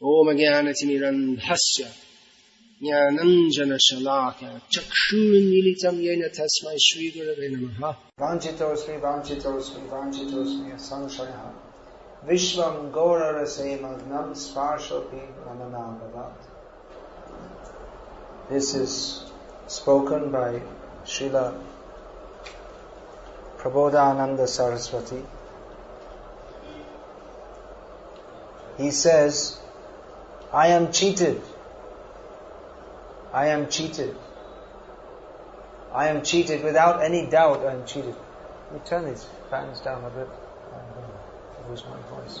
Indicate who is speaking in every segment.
Speaker 1: Om Jnanatimirandhasya Jnananjana Shalaka Chakshurunmilitam Yena Tasmai Shri Gurave Namaha Vanchitosmi Vanchitosmi Vanchitosmi Sanshaya Vishvam Gora Rasemagnam Sparshopi Namanagavat. This is spoken by Srila Prabodhananda Saraswati. He says, I am cheated. I am cheated. I am cheated. Without any doubt, I am cheated. Let me turn these fans down a bit. I lose my voice.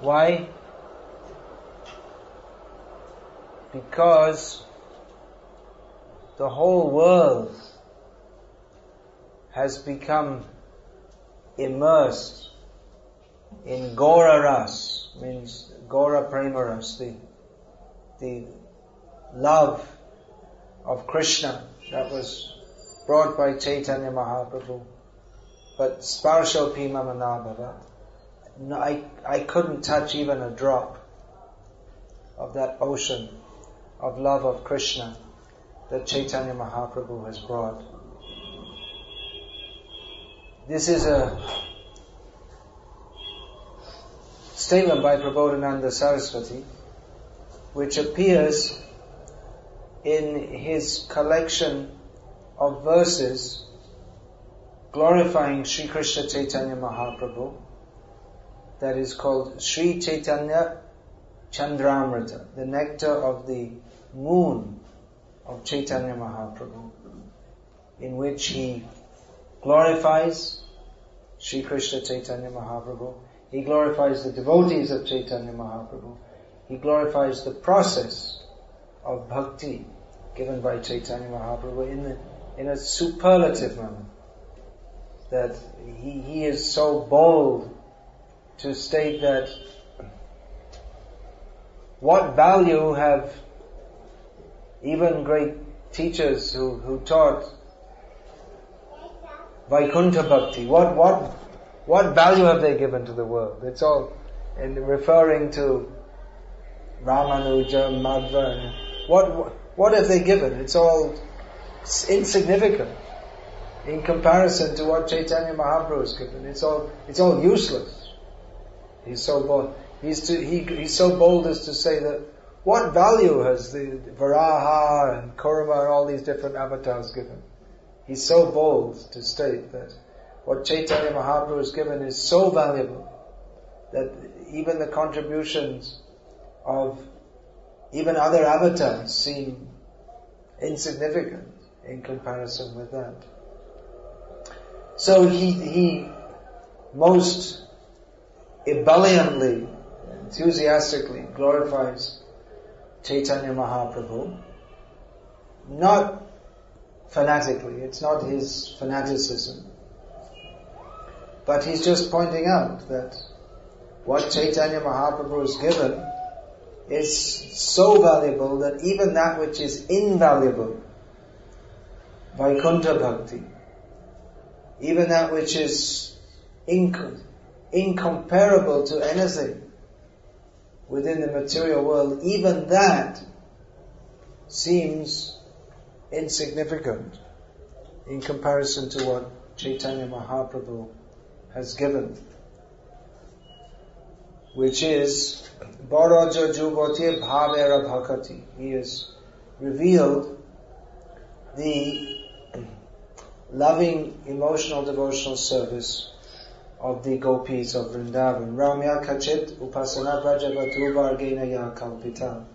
Speaker 1: Why? Because the whole world has become immersed in Gora Ras, means Gora Prema Ras, the love of Krishna that was brought by Chaitanya Mahaprabhu. But Sparshopi Mamanabhava, no, I couldn't touch even a drop of that ocean of love of Krishna that Chaitanya Mahaprabhu has brought. This is a statement by Prabodhananda Saraswati, which appears in his collection of verses glorifying Sri Krishna Chaitanya Mahaprabhu, that is called Sri Chaitanya Chandramrita, the nectar of the moon of Chaitanya Mahaprabhu, in which he glorifies Sri Krishna Chaitanya Mahaprabhu. He glorifies the devotees of Chaitanya Mahaprabhu. He glorifies the process of bhakti given by Chaitanya Mahaprabhu in a superlative manner. That he is so bold to state that what value have even great teachers who taught Vaikuntha Bhakti, what value have they given to the world? It's all in referring to Ramanuja, Madhva. What have they given? It's all insignificant in comparison to what Chaitanya Mahaprabhu has given. It's all useless. He's so bold. He's so bold as to say that what value has the Varaha and Kurma and all these different avatars given? He's so bold to state that what Chaitanya Mahaprabhu has given is so valuable that even the contributions of even other avatars seem insignificant in comparison with that. So he most ebulliently, enthusiastically glorifies Chaitanya Mahaprabhu, not fanatically, it's not his fanaticism, but he's just pointing out that what Chaitanya Mahaprabhu has given is so valuable that even that which is invaluable, Vaikuntha Bhakti, even that which is incomparable to anything within the material world, even that seems insignificant in comparison to what Chaitanya Mahaprabhu has given, which is Baraja Jubati Bhavera Bhakati. He has revealed the loving, emotional, devotional service of the gopis of Vrindavan. Ramya Kachit Upasana Brajavatu Vargena Ya Kalpita.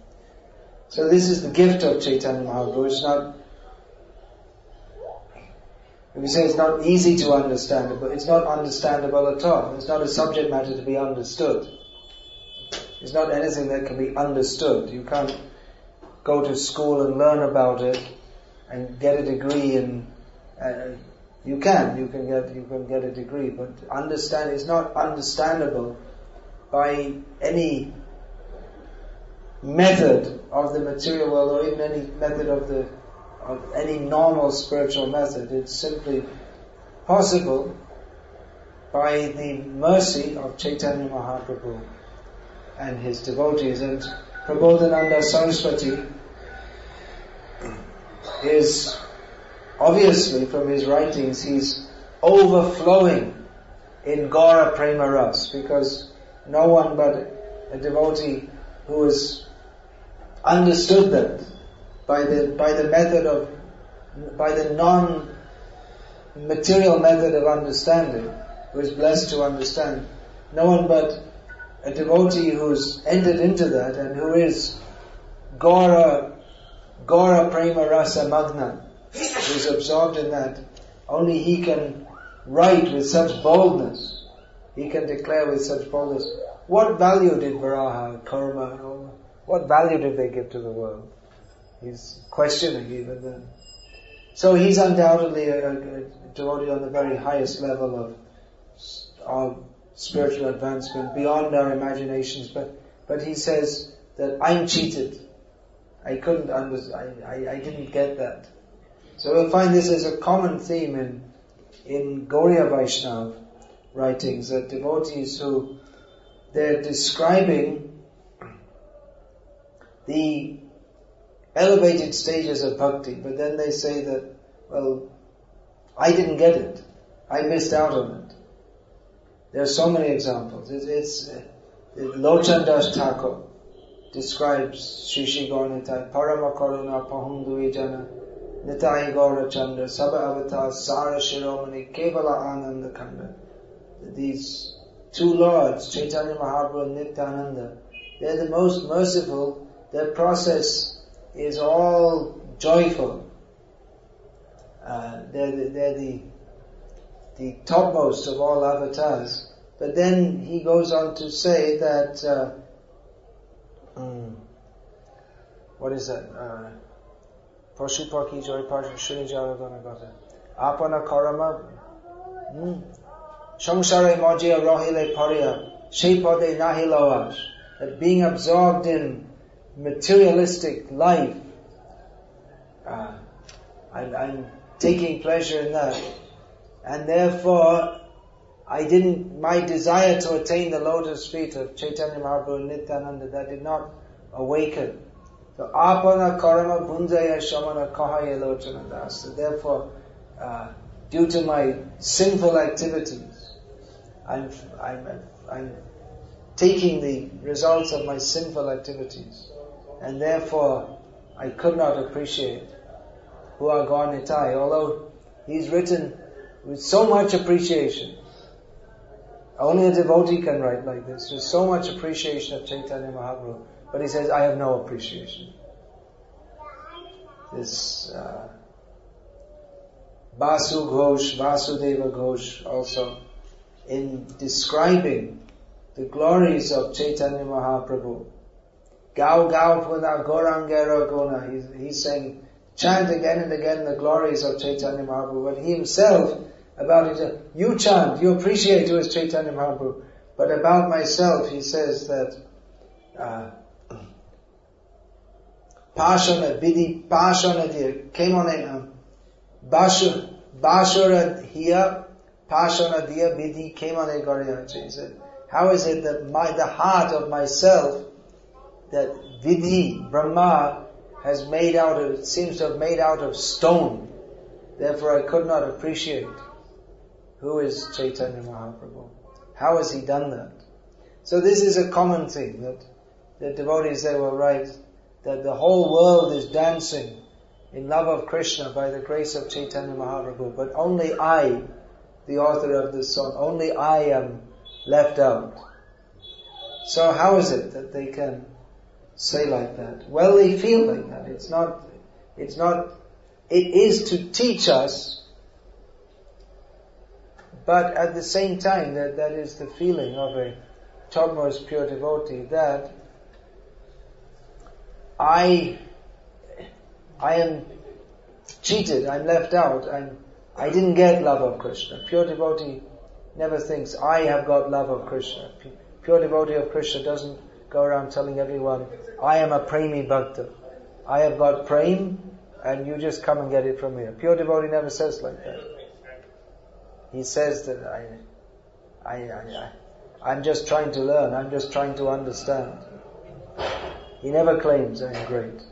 Speaker 1: So this is the gift of Chaitanya Mahaprabhu. It's not, if we say it's not easy to understand, but it's not understandable at all. It's not a subject matter to be understood. It's not anything that can be understood. You can't go to school and learn about it and get a degree in you can get a degree, but understand is not understandable by any method of the material world, or even any method of any normal spiritual method. It's simply possible by the mercy of Chaitanya Mahaprabhu and his devotees. And Prabodhananda Saraswati is obviously, from his writings, he's overflowing in Gaura Prema Ras, because no one but a devotee who has understood that by the non-material method of understanding, who is blessed to understand, no one but a devotee who's entered into that and who is Gaura Prema Rasa Magna, who's absorbed in that, only he can write with such boldness, he can declare with such boldness. What value did Varaha, Karma, and all, what value did they give to the world? He's questioning even then. So he's undoubtedly a devotee on the very highest level of spiritual advancement, beyond our imaginations, but he says that I'm cheated. I didn't get that. So we'll find this as a common theme in Gauriya Vaishnava writings, that devotees who, they're describing the elevated stages of bhakti, but then they say that, well, I didn't get it. I missed out on it. There are so many examples. Lochan Das Thakur describes Shri Shri Gaura Nitai, Parama Karuna Pahundui Jana, Nitai Gaura Chandra, Sabha Avatar, Sara Shiromani, Kevala Ananda Kanda. These two lords, Chaitanya Mahaprabhu and Nityananda, they're the most merciful. Their process is all joyful. They're the topmost of all avatars. But then he goes on to say that, what is that? Pashupaki Joy Pasha Shri Jaradanagata. Apana Karama Samsare Majya Rohile Pariya Shepade Nahilawash. That being absorbed in materialistic life, I'm taking pleasure in that, and therefore my desire to attain the lotus feet of Chaitanya Mahaprabhu and Nityananda, that did not awaken. So apana karma bunjaya shamana kahaya lochana das. So therefore, due to my sinful activities, I'm taking the results of my sinful activities, and therefore I could not appreciate Hua Gaur Nitai, although he's written with so much appreciation. Only a devotee can write like this. There's so much appreciation of Chaitanya Mahaprabhu, but he says, I have no appreciation. This Basu Ghosh, Vasudeva Ghosh also, in describing the glories of Chaitanya Mahaprabhu, Gau Gau Puna Gorangera Guna, he's saying, chant again and again the glories of Chaitanya Mahaprabhu, but he himself, about it, you chant, you appreciate who is Chaitanya Mahaprabhu, but about myself he says that Pashana Vidhi Pashana Diya came on a Bashura Hiya Pashana Diya Vidhi came on a Gariyachi. He said, how is it that the heart of myself, that Vidhi, Brahma, seems to have made out of stone. Therefore I could not appreciate who is Chaitanya Mahaprabhu. How has he done that? So this is a common thing, that the devotees, they were right, that the whole world is dancing in love of Krishna by the grace of Chaitanya Mahaprabhu, but only I, the author of this song, only I am left out. So how is it that they can say like that? Well, they feel like that. It is to teach us, but at the same time, that is the feeling of a topmost pure devotee, that I am cheated, I'm left out, I didn't get love of Krishna. Pure devotee never thinks, I have got love of Krishna. Pure devotee of Krishna doesn't go around telling everyone, I am a premi bhakta. I have got prem, and you just come and get it from me. A pure devotee never says like that. He says that I'm just trying to learn, I'm just trying to understand. He never claims I am great.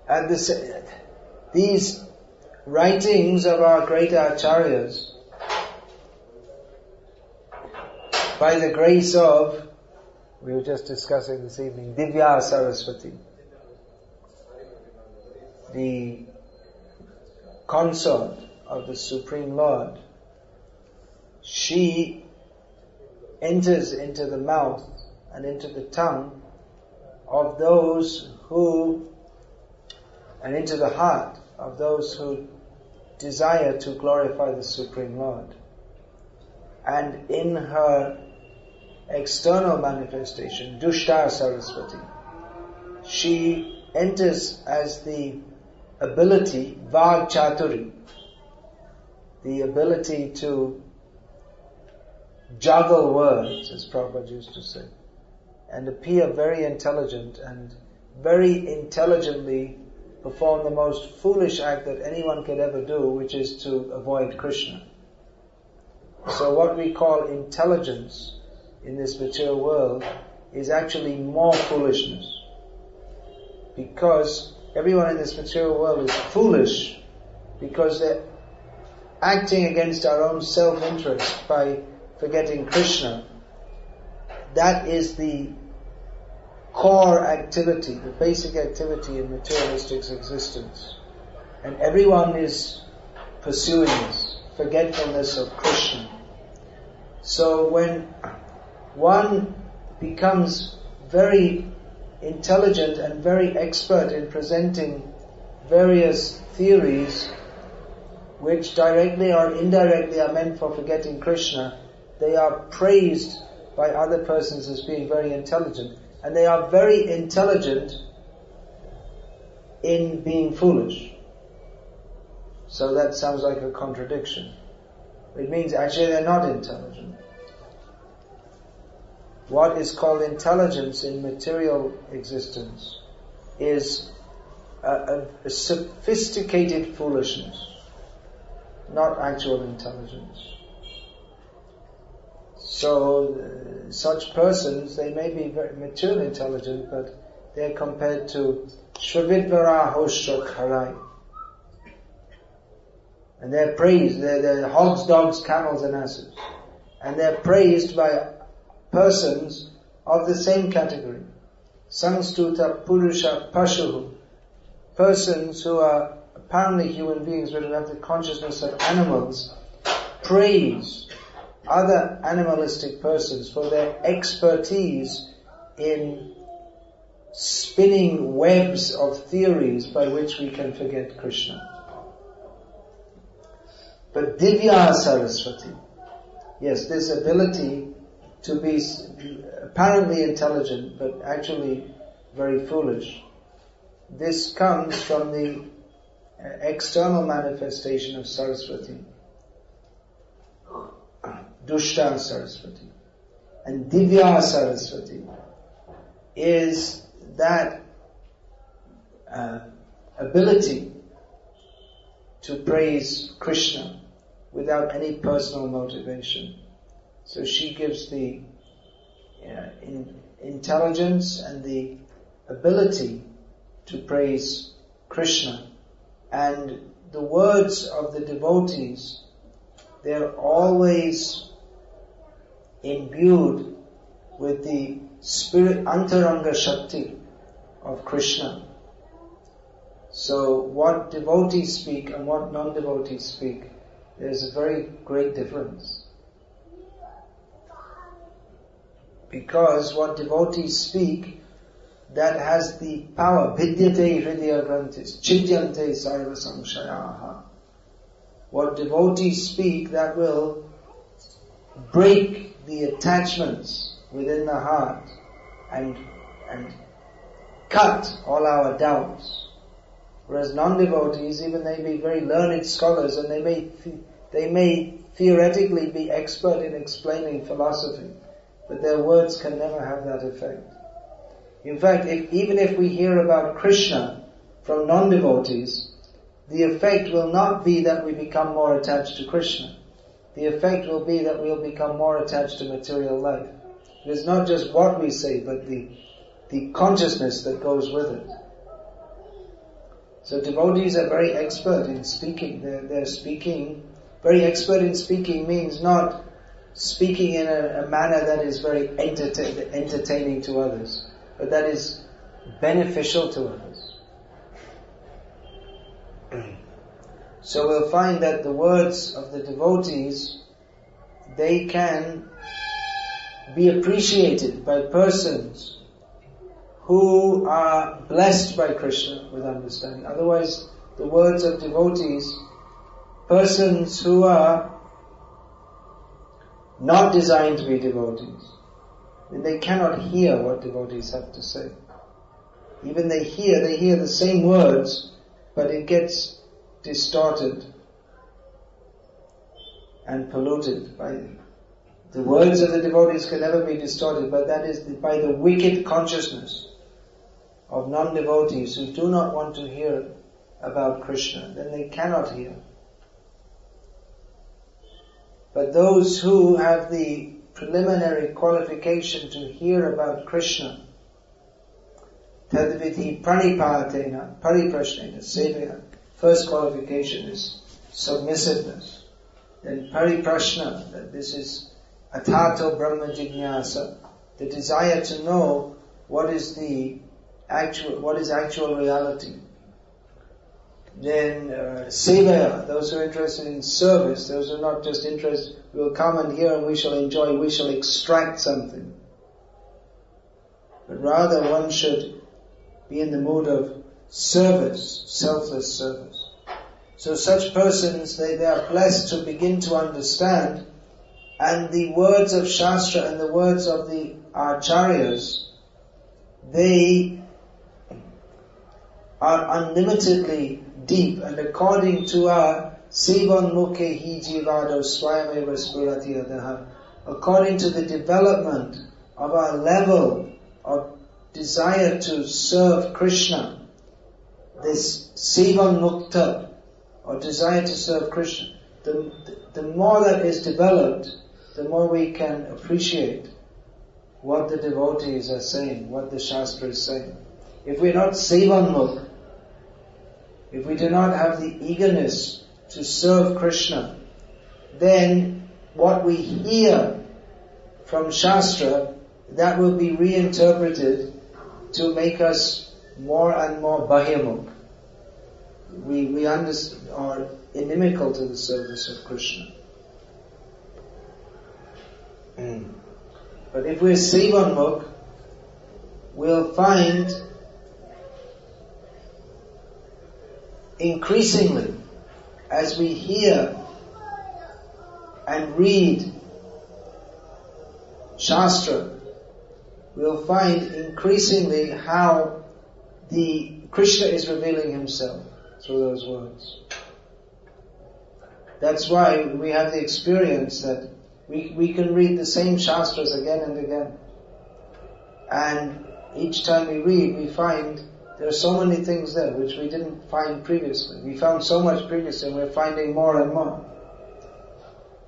Speaker 1: And these writings of our great acharyas, by the grace of, we were just discussing this evening, Divya Saraswati, the consort of the Supreme Lord, she enters into the mouth and into the tongue of those who, and into the heart of those who desire to glorify the Supreme Lord. And in her external manifestation, Dushta Saraswati, she enters as the ability, Vag Chaturi, the ability to juggle words, as Prabhupada used to say, and appear very intelligent and very intelligently perform the most foolish act that anyone could ever do, which is to avoid Krishna. So what we call intelligence in this material world is actually more foolishness. Because everyone in this material world is foolish because they're acting against our own self-interest by forgetting Krishna. That is the core activity, the basic activity in materialistic existence. And everyone is pursuing this, forgetfulness of Krishna. So when one becomes very intelligent and very expert in presenting various theories which directly or indirectly are meant for forgetting Krishna, they are praised by other persons as being very intelligent. And they are very intelligent in being foolish. So that sounds like a contradiction. It means actually they're not intelligent. What is called intelligence in material existence is a sophisticated foolishness, not actual intelligence. So such persons, they may be very materially intelligent, but they're compared to Shravidvara Hoshokharai. And they're praised, they're hogs, dogs, camels and asses. And they're praised by persons of the same category. Samstuta Purusha Pashuhu. Persons who are apparently human beings but who have the consciousness of animals, praise other animalistic persons for their expertise in spinning webs of theories by which we can forget Krishna. But Divya Saraswati, yes, this ability to be apparently intelligent but actually very foolish, this comes from the external manifestation of Saraswati, Dushta Saraswati. And Divya Saraswati is that ability to praise Krishna without any personal motivation. So she gives the intelligence and the ability to praise Krishna. And the words of the devotees, they're always imbued with the spirit Antaranga Shakti of Krishna. So what devotees speak and what non-devotees speak, there's a very great difference. Because what devotees speak, that has the power, Vidyate Hridaya Grantis, Chidyante Sarva Samshayaha. What devotees speak, that will break the attachments within the heart and cut all our doubts. Whereas non-devotees, even they be very learned scholars and they may theoretically be expert in explaining philosophy, but their words can never have that effect. In fact, even if we hear about Krishna from non-devotees, the effect will not be that we become more attached to Krishna. the effect will be that we'll become more attached to material life. It's not just what we say, but the consciousness that goes with it. So devotees are very expert in speaking. They're speaking, very expert in speaking means not speaking in a manner that is very entertaining to others, but that is beneficial to others. So we'll find that the words of the devotees, they can be appreciated by persons who are blessed by Krishna with understanding. Otherwise, the words of devotees, persons who are not designed to be devotees, and they cannot hear what devotees have to say. Even they hear the same words, but it gets distorted and polluted by the words of the devotees can never be distorted, but that is by the wicked consciousness of non-devotees who do not want to hear about Krishna. Then they cannot hear. But those who have the preliminary qualification to hear about Krishna, tadvidhi pranipatena pariprashnena sevaya. First qualification is submissiveness. Then pariprashna, that this is atato brahma jignasa, the desire to know what is actual reality. Then sevaya, those who are interested in service, those who are not just interested, we will come and hear and we shall enjoy, we shall extract something. But rather one should be in the mood of service, selfless service. So such persons, they are blessed to begin to understand, and the words of Shastra and the words of the Acharyas, they are unlimitedly deep, and according to our Sevan Mukhe Hi Jivado Swayameva Spurati Adaha, according to the development of our level of desire to serve Krishna, this Sevan Mukta, or desire to serve Krishna, the more that is developed, the more we can appreciate what the devotees are saying, what the Shastra is saying. If we're not Sevanmukh, if we do not have the eagerness to serve Krishna, then what we hear from Shastra, that will be reinterpreted to make us more and more Bahyamukh. We are inimical to the service of Krishna. But if we're Sevanmukh, we'll find increasingly, as we hear and read Shastra, we'll find increasingly how the Krishna is revealing himself through those words. That's why we have the experience that we can read the same Shastras again and again. And each time we read, we find there are so many things there which we didn't find previously. We found so much previously and we're finding more and more.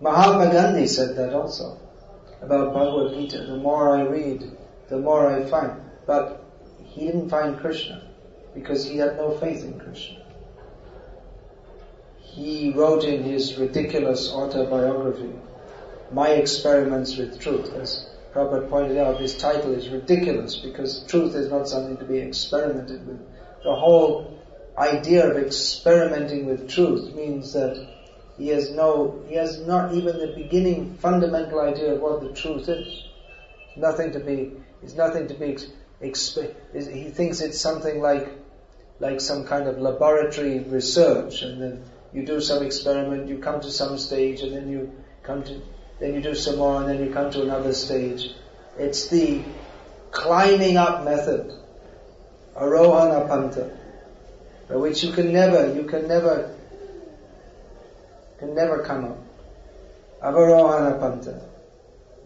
Speaker 1: Mahatma Gandhi said that also about Bhagavad Gita. The more I read, the more I find. But he didn't find Krishna because he had no faith in Krishna. He wrote in his ridiculous autobiography, My Experiments with Truth. As Prabhupada pointed out, this title is ridiculous because truth is not something to be experimented with. The whole idea of experimenting with truth means that he has not even the beginning fundamental idea of what the truth is. He thinks it's something like some kind of laboratory research, and then you do some experiment, you come to some stage, and then you do some more, and then you come to another stage. It's the climbing up method, Arohana Pantha, by which you can never come up. Avarohana Pantha.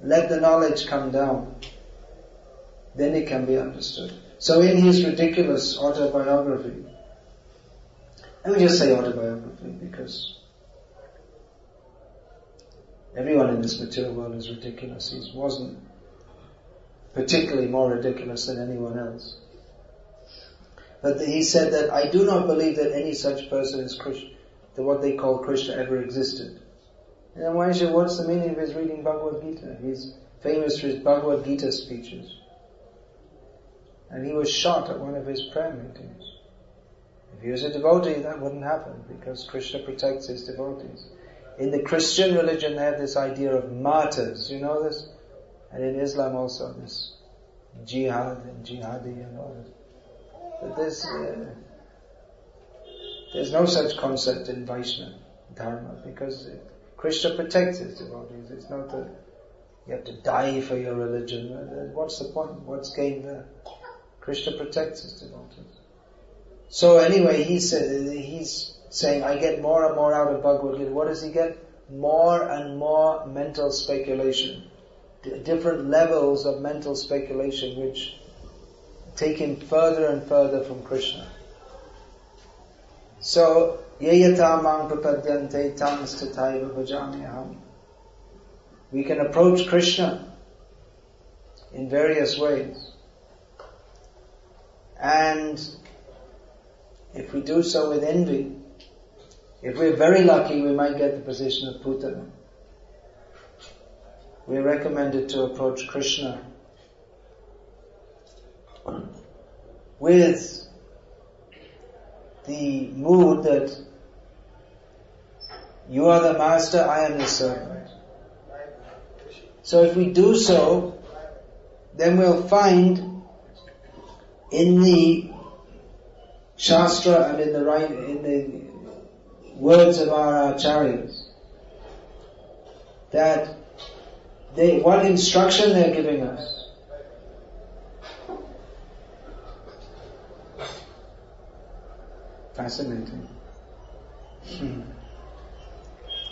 Speaker 1: Let the knowledge come down. Then it can be understood. So in his ridiculous autobiography, let me just say autobiography because Everyone in this material world is ridiculous. He wasn't particularly more ridiculous than anyone else. But he said that, I do not believe that any such person as Krishna, that what they call Krishna, ever existed. And then why should, what's the meaning of his reading Bhagavad Gita? He's famous for his Bhagavad Gita speeches. And he was shot at one of his prayer meetings. If he was a devotee, that wouldn't happen, because Krishna protects his devotees. In the Christian religion, they have this idea of martyrs. You know this? And in Islam also, this jihad and jihadi and all this. But there's no such concept in Vaishnava Dharma, because Krishna protects his devotees. It's not that you have to die for your religion. What's the point? What's gained there? Krishna protects his devotees. So anyway, he's saying, I get more and more out of Bhagavad Gita. What does he get? More and more mental speculation. Different levels of mental speculation which take him further and further from Krishna. So, yayata mang prapadyante tams tataiva bhajamyaham. We can approach Krishna in various ways. And if we do so with envy, if we're very lucky, we might get the position of Putana. We're recommended to approach Krishna with the mood that you are the master, I am the servant. So if we do so, then we'll find in the Shastra and in the words of our acharyas that what instruction they're giving us. Fascinating.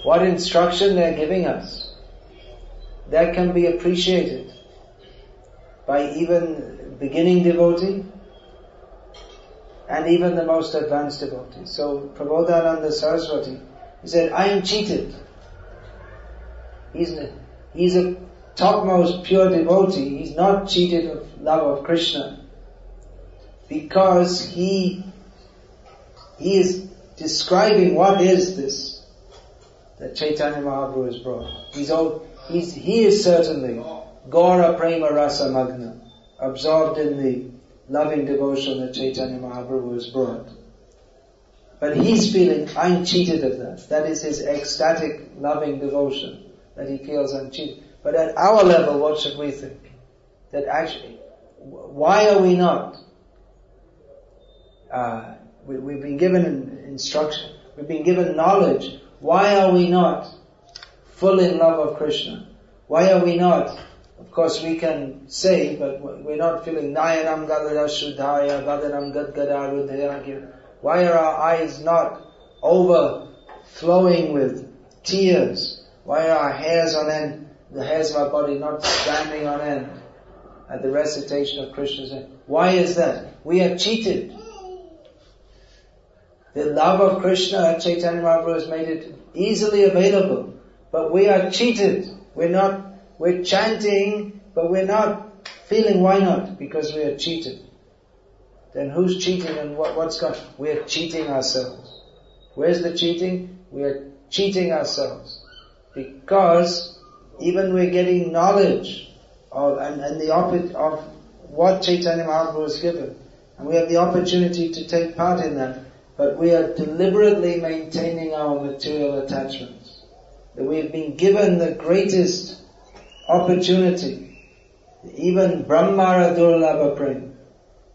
Speaker 1: What instruction they're giving us that can be appreciated by even beginning devotee and even the most advanced devotee. So Prabodhananda Saraswati, he said, I am cheated. He's a topmost pure devotee. He's not cheated of love of Krishna because he is describing what is this that Chaitanya Mahaprabhu has brought. He is certainly Gaura Prema Rasa Magna, absorbed in the loving devotion that Chaitanya Mahaprabhu has brought. But he's feeling, I'm cheated of that. That is his ecstatic loving devotion, that he feels I'm cheated. But at our level, what should we think? That actually, why are we not? We've been given instruction, we've been given knowledge. Why are we not full in love of Krishna? Why are we not? Of course we can say, but we're not feeling Nayanam Gadada Shuddhaya, Vadanam Gadgadarudhaya. Why are our eyes not overflowing with tears? Why are our hairs on end, the hairs of our body not standing on end at the recitation of Krishna's name? Why is that? We are cheated. The love of Krishna, Chaitanya Mahaprabhu has made it easily available, but we are cheated. We're chanting, but we're not feeling. Why not? Because we are cheated. Then who's cheating and what's going on? We are cheating ourselves. Where's the cheating? We are cheating ourselves. Because even we're getting knowledge of what Chaitanya Mahaprabhu has given. And we have the opportunity to take part in that. But we are deliberately maintaining our material attachments. That we have been given the greatest opportunity, even Brahmara Durlabha Prem,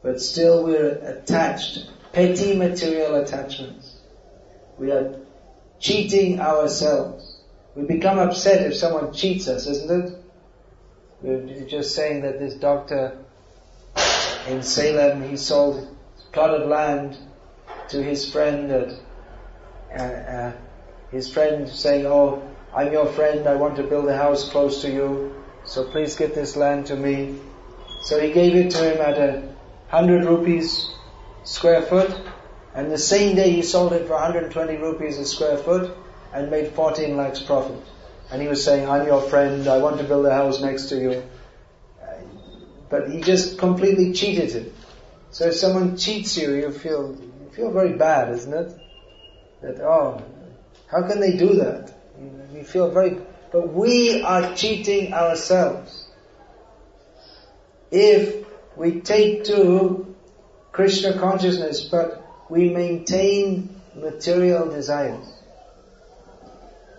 Speaker 1: but still we're attached, petty material attachments. We are cheating ourselves. We become upset if someone cheats us, isn't it? We're just saying that this doctor in Salem, he sold a plot of land to his friend, his friend saying, oh, I'm your friend, I want to build a house close to you, so please give this land to me. So he gave it to him at 100 rupees square foot, and the same day he sold it for 120 rupees a square foot and made 14 lakhs profit. and he was saying, I'm your friend, I want to build a house next to you. But he just completely cheated him. So if someone cheats you, you feel very bad, isn't it? That, oh, how can they do that? You feel very... But we are cheating ourselves. If we take to Krishna consciousness, but we maintain material desires.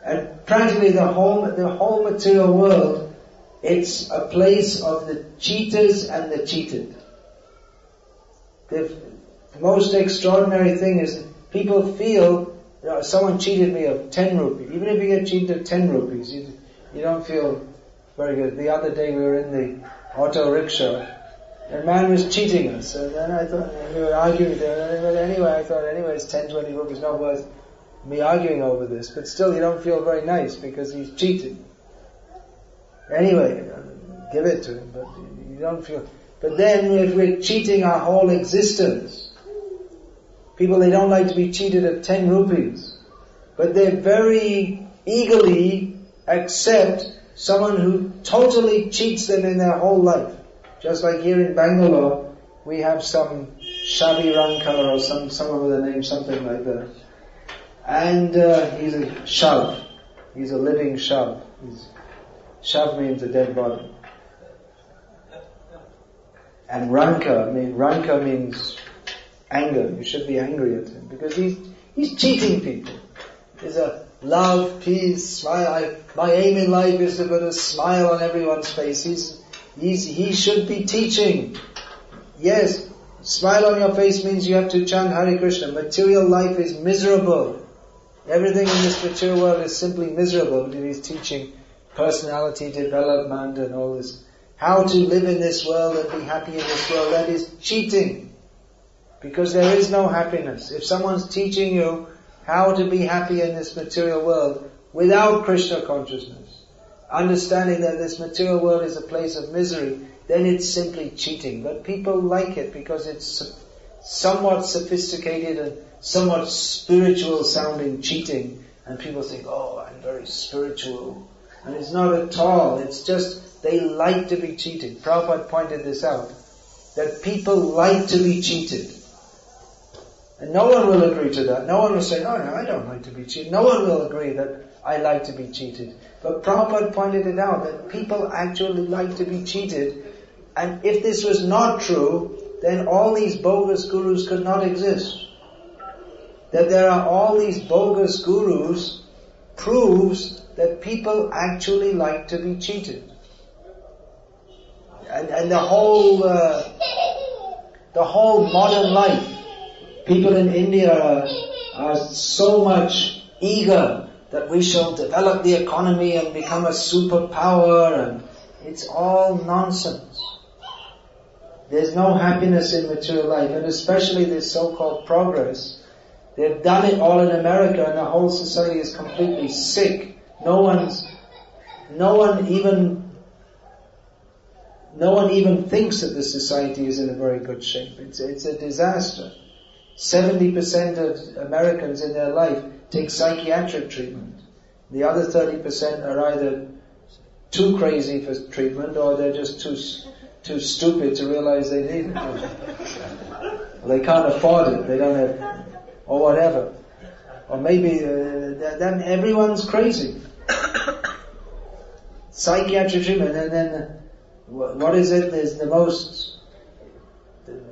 Speaker 1: And practically the whole material world, it's a place of the cheaters and the cheated. The most extraordinary thing is people feel, someone cheated me of 10 rupees. Even if you get cheated of 10 rupees, you don't feel very good. The other day we were in the auto rickshaw, and a man was cheating us, and then I thought, we were arguing there, but anyway, I thought, it's 10, 20 rupees, not worth me arguing over this, but still you don't feel very nice because he's cheating. Anyway, give it to him, but you don't feel... But then if we're cheating our whole existence, people, they don't like to be cheated at 10 rupees, but they very eagerly accept someone who totally cheats them in their whole life. Just like here in Bangalore, we have some Shabi Rankar or someone with a name, something like that. And he's a shav. He's a living shav. Shav means a dead body. And Ranka means anger. You should be angry at him because he's cheating people. There's a love, peace, smile. My aim in life is to put a smile on everyone's face. He should be teaching. Yes, smile on your face means you have to chant Hare Krishna. Material life is miserable. Everything in this material world is simply miserable. He's teaching personality development and all this. How to live in this world and be happy in this world. That is cheating. Because there is no happiness. If someone's teaching you how to be happy in this material world without Krishna consciousness, understanding that this material world is a place of misery, then it's simply cheating. But people like it because it's somewhat sophisticated and somewhat spiritual sounding cheating. And people think, oh, I'm very spiritual. And it's not at all. It's just they like to be cheated. Prabhupada pointed this out. That people like to be cheated. And no one will agree to that. No one will say, oh no, I don't like to be cheated. No one will agree that I like to be cheated. But Prabhupada pointed it out that people actually like to be cheated. And if this was not true, then all these bogus gurus could not exist. That there are all these bogus gurus proves that people actually like to be cheated. And the whole modern life, people in India are so much eager that we shall develop the economy and become a superpower, and it's all nonsense. There's no happiness in material life, and especially this so-called progress. They've done it all in America, and the whole society is completely sick. No one even thinks that the society is in a very good shape. It's a disaster. 70% of Americans in their life take psychiatric treatment. The other 30% are either too crazy for treatment or they're just too stupid to realize they need it. Or they can't afford it. They don't have, or whatever. Or maybe then everyone's crazy. Psychiatric treatment, and then what is it? There's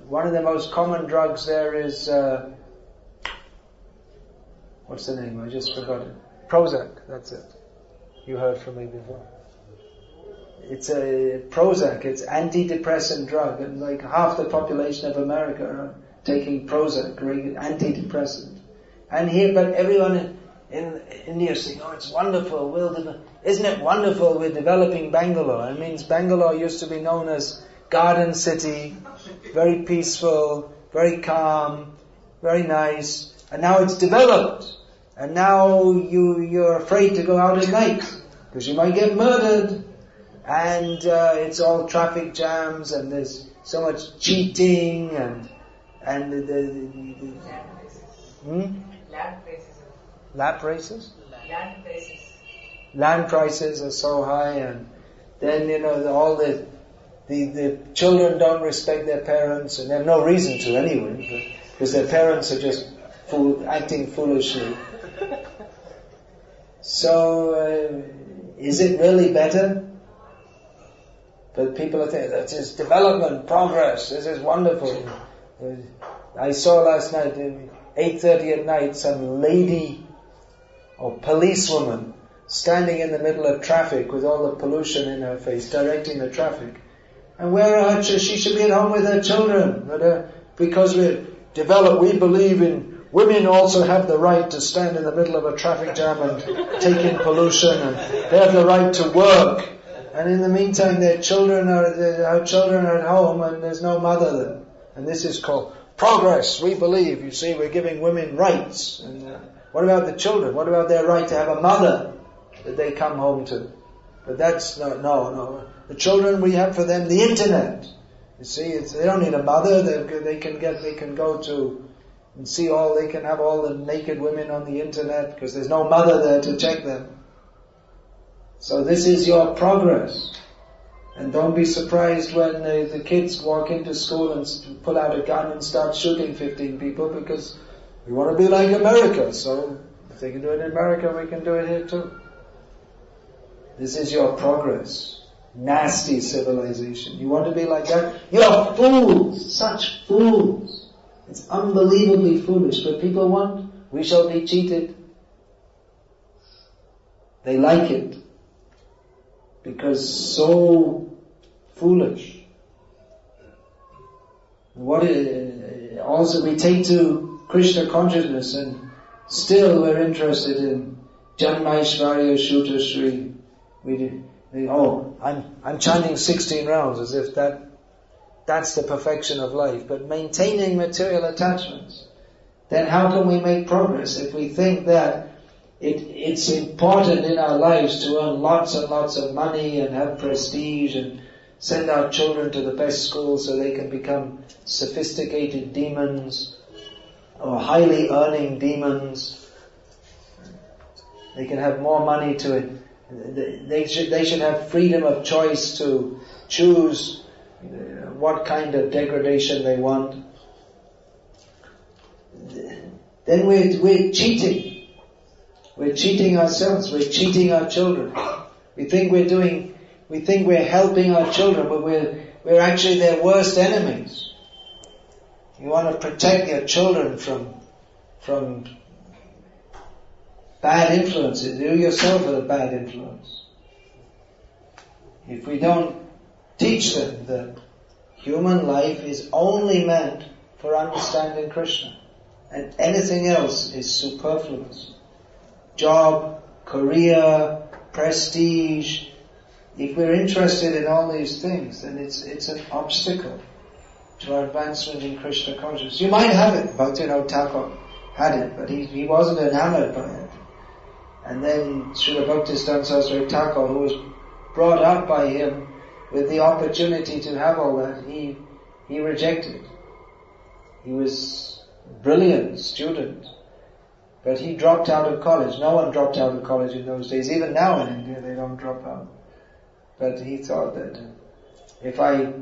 Speaker 1: one of the most common drugs there is what's the name? I just forgot it. Prozac. That's it. You heard from me before. It's a Prozac. It's antidepressant drug, and like half the population of America are taking Prozac, antidepressant. And here, but everyone in India is saying, "Oh, it's wonderful. Isn't it wonderful? We're developing Bangalore." It means Bangalore used to be known as Garden City, very peaceful, very calm, very nice, and now it's developed. And now you're afraid to go out at night because you might get murdered. And it's all traffic jams, and there's so much cheating and
Speaker 2: Lap races.
Speaker 1: Lap races?
Speaker 2: Land races.
Speaker 1: land prices are so high, and then all the children don't respect their parents, and they have no reason to anyway, because their parents are just acting foolishly. So, is it really better? But people are saying, that is development, progress, this is wonderful. I saw last night, 8:30 at night, some lady or policewoman standing in the middle of traffic with all the pollution in her face, directing the traffic. And she should be at home with her children. But because we believe in women also have the right to stand in the middle of a traffic jam and take in pollution, and they have the right to work. And in the meantime, her children are at home, and there's no mother there. And this is called progress. We believe, you see, we're giving women rights. And what about the children? What about their right to have a mother that they come home to? But that's no. The children, we have for them the internet. You see, they don't need a mother. They can go to and see they can have all the naked women on the internet because there's no mother there to check them. So this is your progress. And don't be surprised when the kids walk into school and pull out a gun and start shooting 15 people, because we want to be like America. So if they can do it in America, we can do it here too. This is your progress. Nasty civilization. You want to be like that? You're fools! Such fools! It's unbelievably foolish. But people want, we shall be cheated. They like it. Because so foolish. Also we take to Krishna consciousness and still we're interested in Janmaishvarya Shuta Shri. I'm chanting 16 rounds as if that's the perfection of life. But maintaining material attachments, then how can we make progress if we think that it's important in our lives to earn lots and lots of money and have prestige and send our children to the best schools so they can become sophisticated demons or highly earning demons. They can have more money to it. They should have freedom of choice to choose what kind of degradation they want. Then we're cheating. We're cheating ourselves. We're cheating our children. We think we're helping our children, but we're actually their worst enemies. You want to protect your children from bad influences. You yourself are a bad influence. If we don't teach them that human life is only meant for understanding Krishna, and anything else is superfluous. Job, career, prestige. If we're interested in all these things, then it's an obstacle to our advancement in Krishna consciousness. You might have it. Bhakti Thakur had it, but he wasn't enamored by it. And then Srila Bhaktisiddhanta Saraswati Thakur, who was brought up by him with the opportunity to have all that, he rejected. He was a brilliant student, but he dropped out of college. No one dropped out of college in those days. Even now in India, they don't drop out. But he thought that if I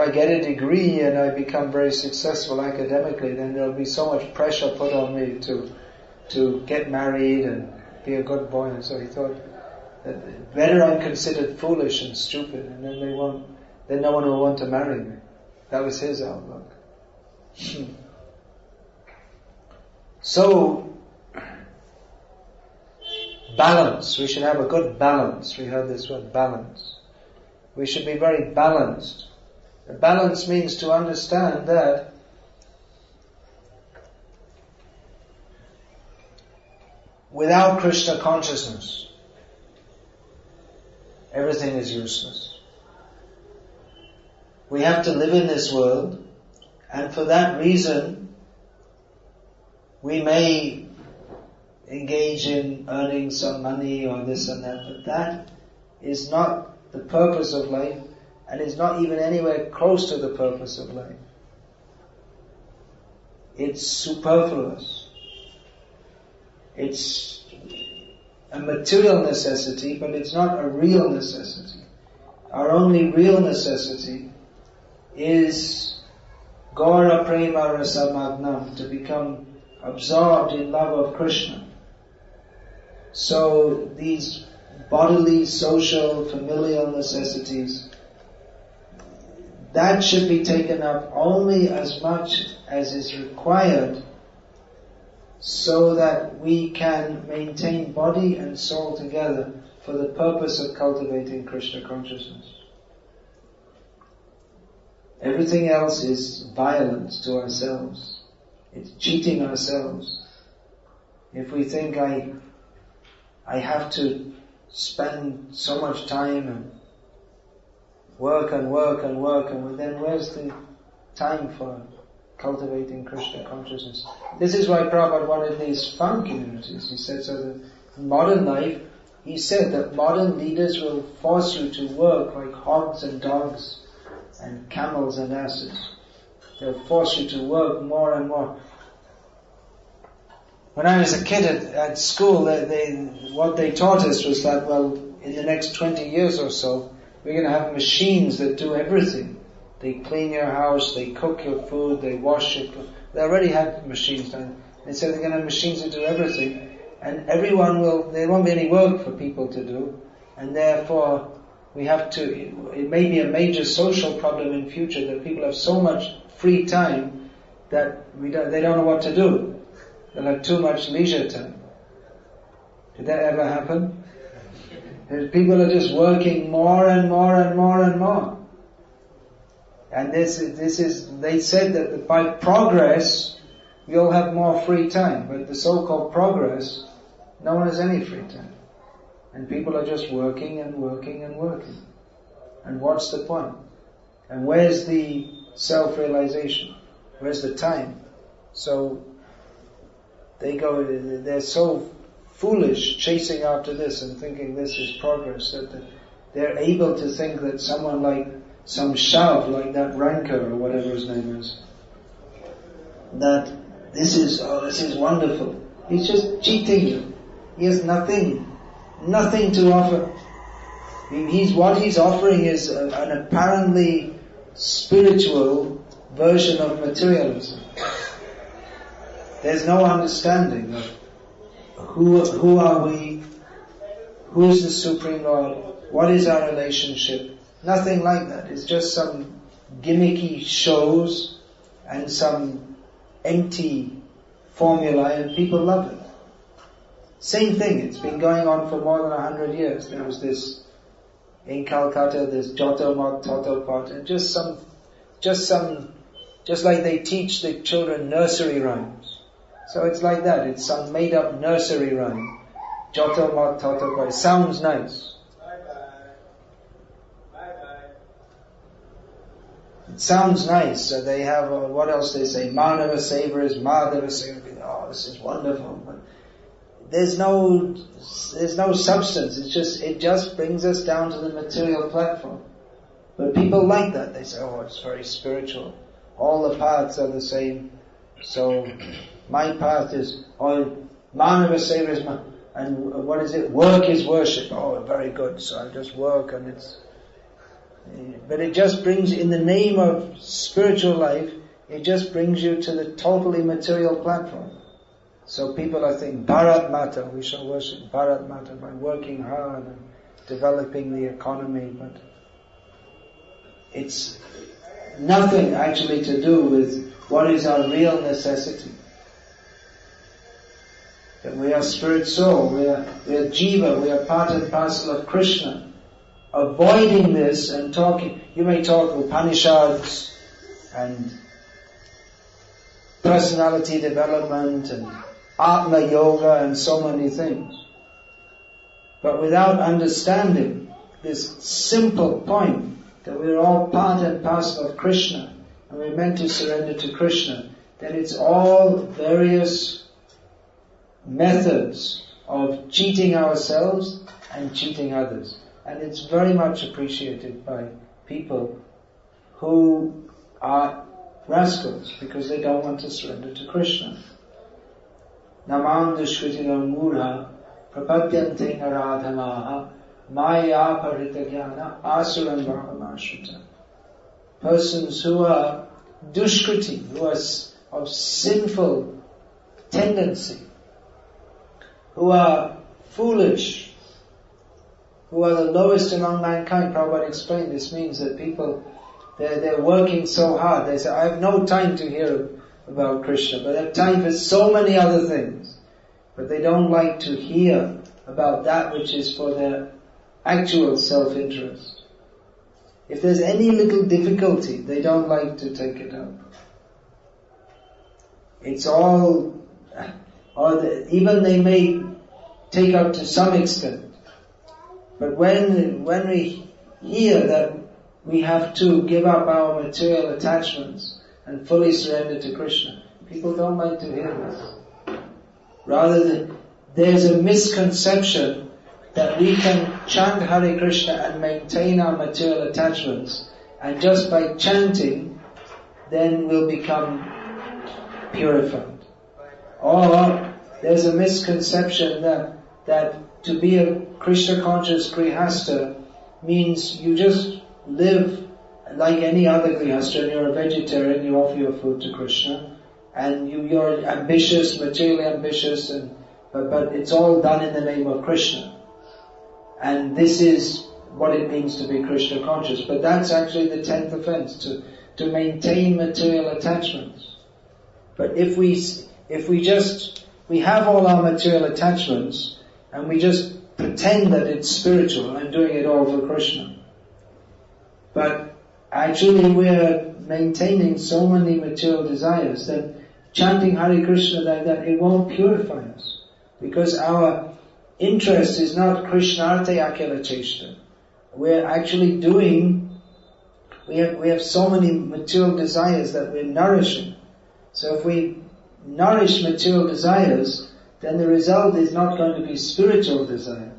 Speaker 1: get a degree and I become very successful academically, then there'll be so much pressure put on me to get married and be a good boy. And so he thought that better I'm considered foolish and stupid, and then no one will want to marry me. That was his outlook. So, balance. We should have a good balance. We heard this word, balance. We should be very balanced. Balance means to understand that without Krishna consciousness, everything is useless. We have to live in this world, and for that reason, we may engage in earning some money or this and that, but that is not the purpose of life, and is not even anywhere close to the purpose of life. It's superfluous. It's a material necessity, but it's not a real necessity. Our only real necessity is Gaura Prema Rasamagnam, to become absorbed in love of Krishna. So these bodily, social, familial necessities, that should be taken up only as much as is required so that we can maintain body and soul together for the purpose of cultivating Krishna consciousness. Everything else is violence to ourselves. It's cheating ourselves. If we think I have to spend so much time and work, and then where's the time for cultivating Krishna consciousness? This is why Prabhupada wanted these fun communities. He said, so that in modern life, he said that modern leaders will force you to work like hogs and dogs and camels and asses. They'll force you to work more and more. When I was a kid at school, what they taught us was that, well, in the next 20 years or so, we're going to have machines that do everything. They clean your house, they cook your food, they wash your clothes. They already have machines done. They said they're going to have machines that do everything. And there won't be any work for people to do. And therefore, it may be a major social problem in future that people have so much free time that they don't know what to do. They'll have too much leisure time. Did that ever happen? People are just working more and more and more and more. And they said that by progress, we'll have more free time. But the so-called progress, no one has any free time. And people are just working and working and working. And what's the point? And where's the self-realization? Where's the time? So, they're so foolish chasing after this and thinking this is progress, that they're able to think that someone like some shav, like that Ranker or whatever his name is, that this is wonderful. He's just cheating you. He has nothing to offer. What he's offering is an apparently spiritual version of materialism. There's no understanding of who are we, who is the Supreme Lord, what is our relationship. Nothing like that. It's just some gimmicky shows and some empty formula, and people love it. Same thing, it's been going on for more than 100 years. There was this, in Calcutta, this Joto Mot Toto Pot, and just like they teach the children nursery rhymes. So it's like that, it's some made up nursery rhyme. Joto Mot Toto Pot. It sounds nice. It sounds nice. So they have, what else they say? Manava Savers, Madhava Savers. Oh, this is wonderful. But there's no substance. It just brings us down to the material platform. But people like that. They say, oh, it's very spiritual. All the paths are the same. So my path is, Manava Savers, and what is it? Work is worship. Oh, very good. So I just work, and but it just brings, in the name of spiritual life, it just brings you to the totally material platform. So people are thinking, Bharat Mata, we shall worship Bharat Mata by working hard and developing the economy, but it's nothing actually to do with what is our real necessity. That we are spirit soul, we are jiva, we are part and parcel of Krishna. Avoiding this and talking, you may talk Upanishads and personality development and Atma Yoga and so many things. But without understanding this simple point that we're all part and parcel of Krishna and we're meant to surrender to Krishna, then it's all various methods of cheating ourselves and cheating others. And it's very much appreciated by people who are rascals because they don't want to surrender to Krishna. Namam dushkritinam mudha prapadyante naradhamaha maya paritagyana asuram brahmashuta. Persons who are dushkriti, who are of sinful tendency, who are foolish, who are the lowest among mankind. Prabhupada explained this means that people, they're working so hard. They say, I have no time to hear about Krishna, but I have time for so many other things. But they don't like to hear about that which is for their actual self-interest. If there's any little difficulty, they don't like to take it up. It's all, even they may take up to some extent. But when we hear that we have to give up our material attachments and fully surrender to Krishna, people don't like to hear this. Rather, there's a misconception that we can chant Hare Krishna and maintain our material attachments, and just by chanting, then we'll become purified. Or there's a misconception that to be a Krishna conscious grihastha means you just live like any other grihastha, and you're a vegetarian, you offer your food to Krishna, and you're ambitious, materially ambitious, but it's all done in the name of Krishna. And this is what it means to be Krishna conscious. But that's actually the 10th offense, to maintain material attachments. But if we have all our material attachments, and we just pretend that it's spiritual and doing it all for Krishna, but actually we are maintaining so many material desires that chanting Hare Krishna like that, it won't purify us. Because our interest is not Krishnarte Akela Cheshta. We're actually we have so many material desires that we're nourishing. So if we nourish material desires, then the result is not going to be spiritual desire.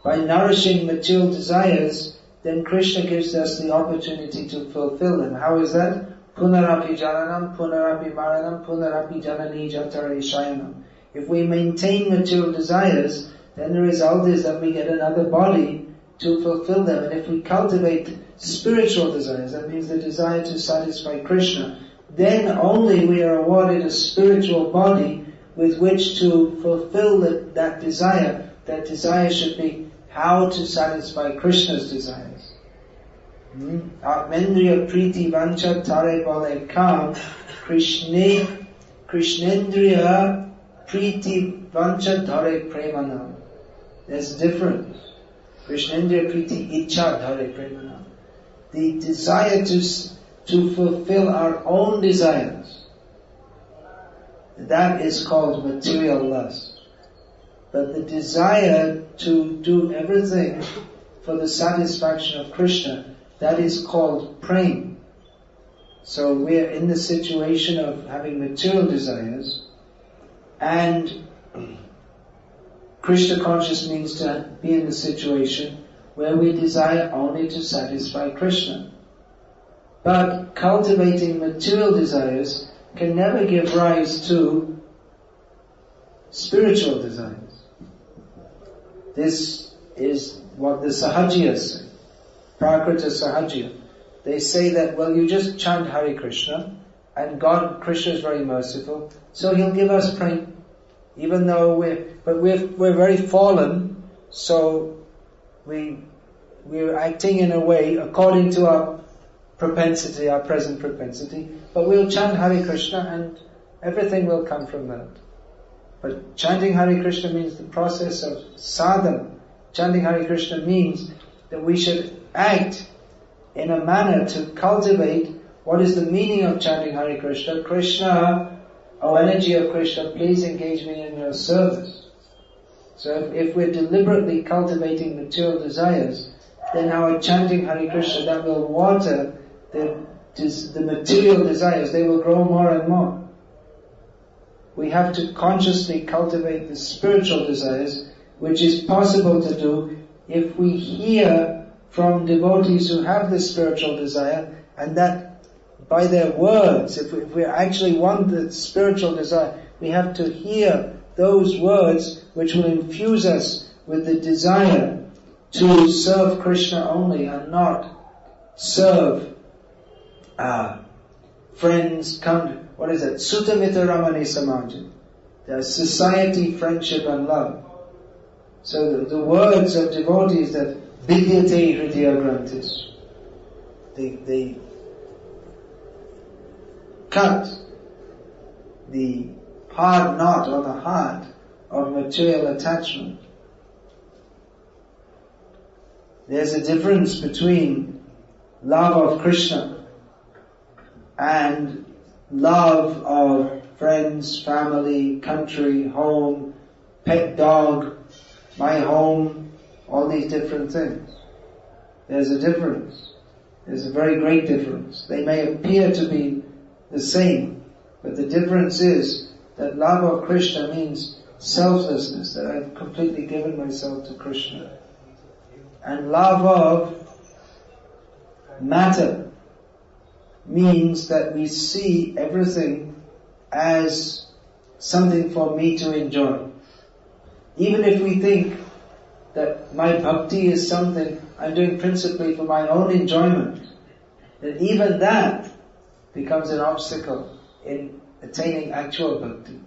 Speaker 1: By nourishing material desires, then Krishna gives us the opportunity to fulfill them. How is that? Punarapi jananam, punarapi maranam, punarapi janani jatare shayanam. If we maintain material desires, then the result is that we get another body to fulfill them. And if we cultivate spiritual desires, that means the desire to satisfy Krishna, then only we are awarded a spiritual body with which to fulfill that desire. That desire should be how to satisfy Krishna's desires. Atmendriya priti vancha tare bale kam Krishnendriya priti vancha tare premanam. There's a difference. Krishnendriya priti icha tare premanam. The desire to fulfill our own desires, that is called material lust. But the desire to do everything for the satisfaction of Krishna, that is called prema. So we're in the situation of having material desires, and Krishna conscious means to be in the situation where we desire only to satisfy Krishna. But cultivating material desires can never give rise to spiritual desires. This is what the Sahajiyas say, Prakrita Sahajiya. They say that, well, you just chant Hare Krishna, and Krishna is very merciful, so He'll give us prema. Even though we're very fallen, so we're acting in a way according to our propensity, our present propensity, but we'll chant Hare Krishna and everything will come from that. But chanting Hare Krishna means the process of sadhana. Chanting Hare Krishna means that we should act in a manner to cultivate what is the meaning of chanting Hare Krishna. Krishna, O energy of Krishna, please engage me in your service. So if we're deliberately cultivating material desires, then our chanting Hare Krishna, that will water the material desires. They will grow more and more. We have to consciously cultivate the spiritual desires, which is possible to do if we hear from devotees who have this spiritual desire, and that by their words, if we actually want the spiritual desire, we have to hear those words which will infuse us with the desire to serve Krishna only and not serve friends, what is it? Sutamita Ramani Samajam. There's society, friendship and love. So the words of devotees that Vidyate Hridaya Granthis, they cut the hard knot or the heart of material attachment. There's a difference between love of Krishna and love of friends, family, country, home, pet dog, my home, all these different things. There's a difference. There's a very great difference. They may appear to be the same, but the difference is that love of Krishna means selflessness, that I've completely given myself to Krishna. And love of matter means that we see everything as something for me to enjoy. Even if we think that my bhakti is something I'm doing principally for my own enjoyment, then even that becomes an obstacle in attaining actual bhakti.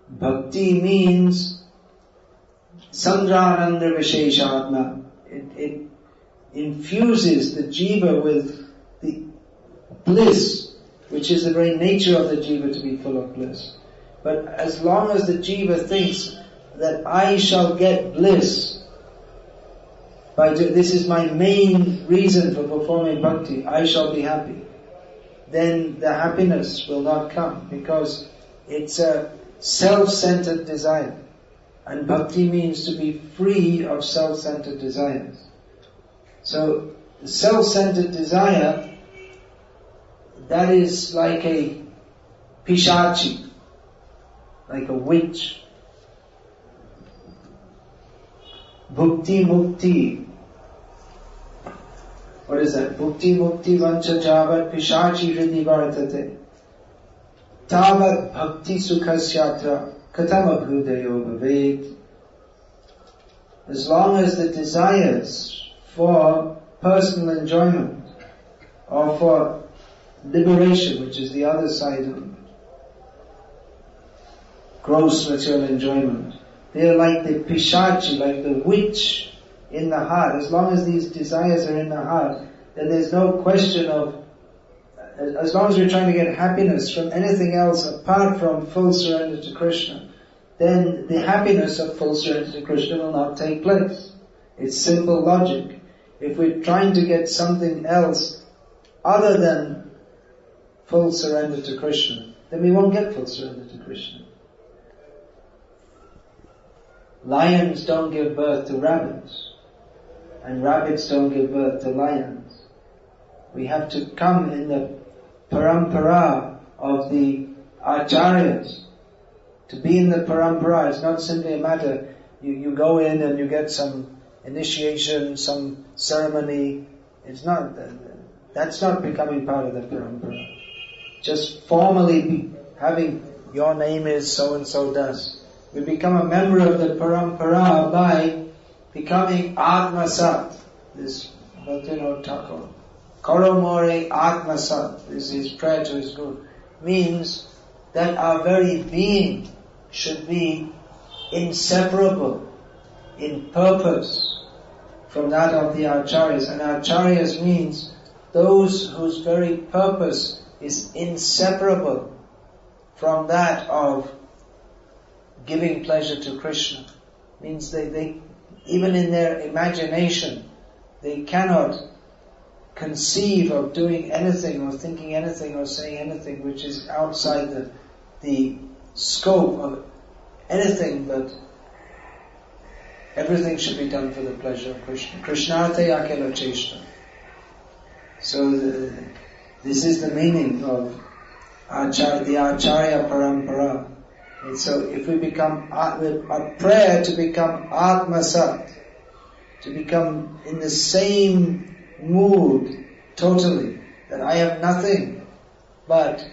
Speaker 1: Bhakti means Sandrananda Visheshatma. It infuses the jiva with the bliss, which is the very nature of the jiva to be full of bliss. But as long as the jiva thinks that I shall get bliss, this is my main reason for performing bhakti, I shall be happy, then the happiness will not come, because it's a self-centered desire. And bhakti means to be free of self-centered desires. So, the self-centered desire, that is like a pishachi, like a witch. Bhukti mukti. What is that? Bhukti mukti vancha javat pishachi hridi vartate. Tavat bhakti sukhasyatra katama bhudayo bhavet. As long as the desires for personal enjoyment or for liberation, which is the other side of gross material enjoyment, they are like the pishachi, like the witch in the heart. As long as these desires are in the heart, then there's no question of, as long as we're trying to get happiness from anything else apart from full surrender to Krishna, then the happiness of full surrender to Krishna will not take place. It's simple logic. If we're trying to get something else other than full surrender to Krishna, then we won't get full surrender to Krishna. Lions don't give birth to rabbits, and rabbits don't give birth to lions. We have to come in the parampara of the acharyas. To be in the parampara is not simply a matter, you go in and you get some initiation, some ceremony. That's not becoming part of the parampara. Just formally having your name is so and so does. We become a member of the parampara by becoming Atmasat. This Bhaktivinoda Thakur, Koromore Atmasat, this is his prayer to his Guru, means that our very being should be inseparable in purpose from that of the acharyas. And acharyas means those whose very purpose is inseparable from that of giving pleasure to Krishna. Means they even in their imagination, they cannot conceive of doing anything or thinking anything or saying anything which is outside the scope of anything, but everything should be done for the pleasure of Krishna. Krishnate akela cheshta. So this is the meaning of the Acharya Parampara. And so if we become, our prayer to become Atmasat, to become in the same mood totally, that I have nothing but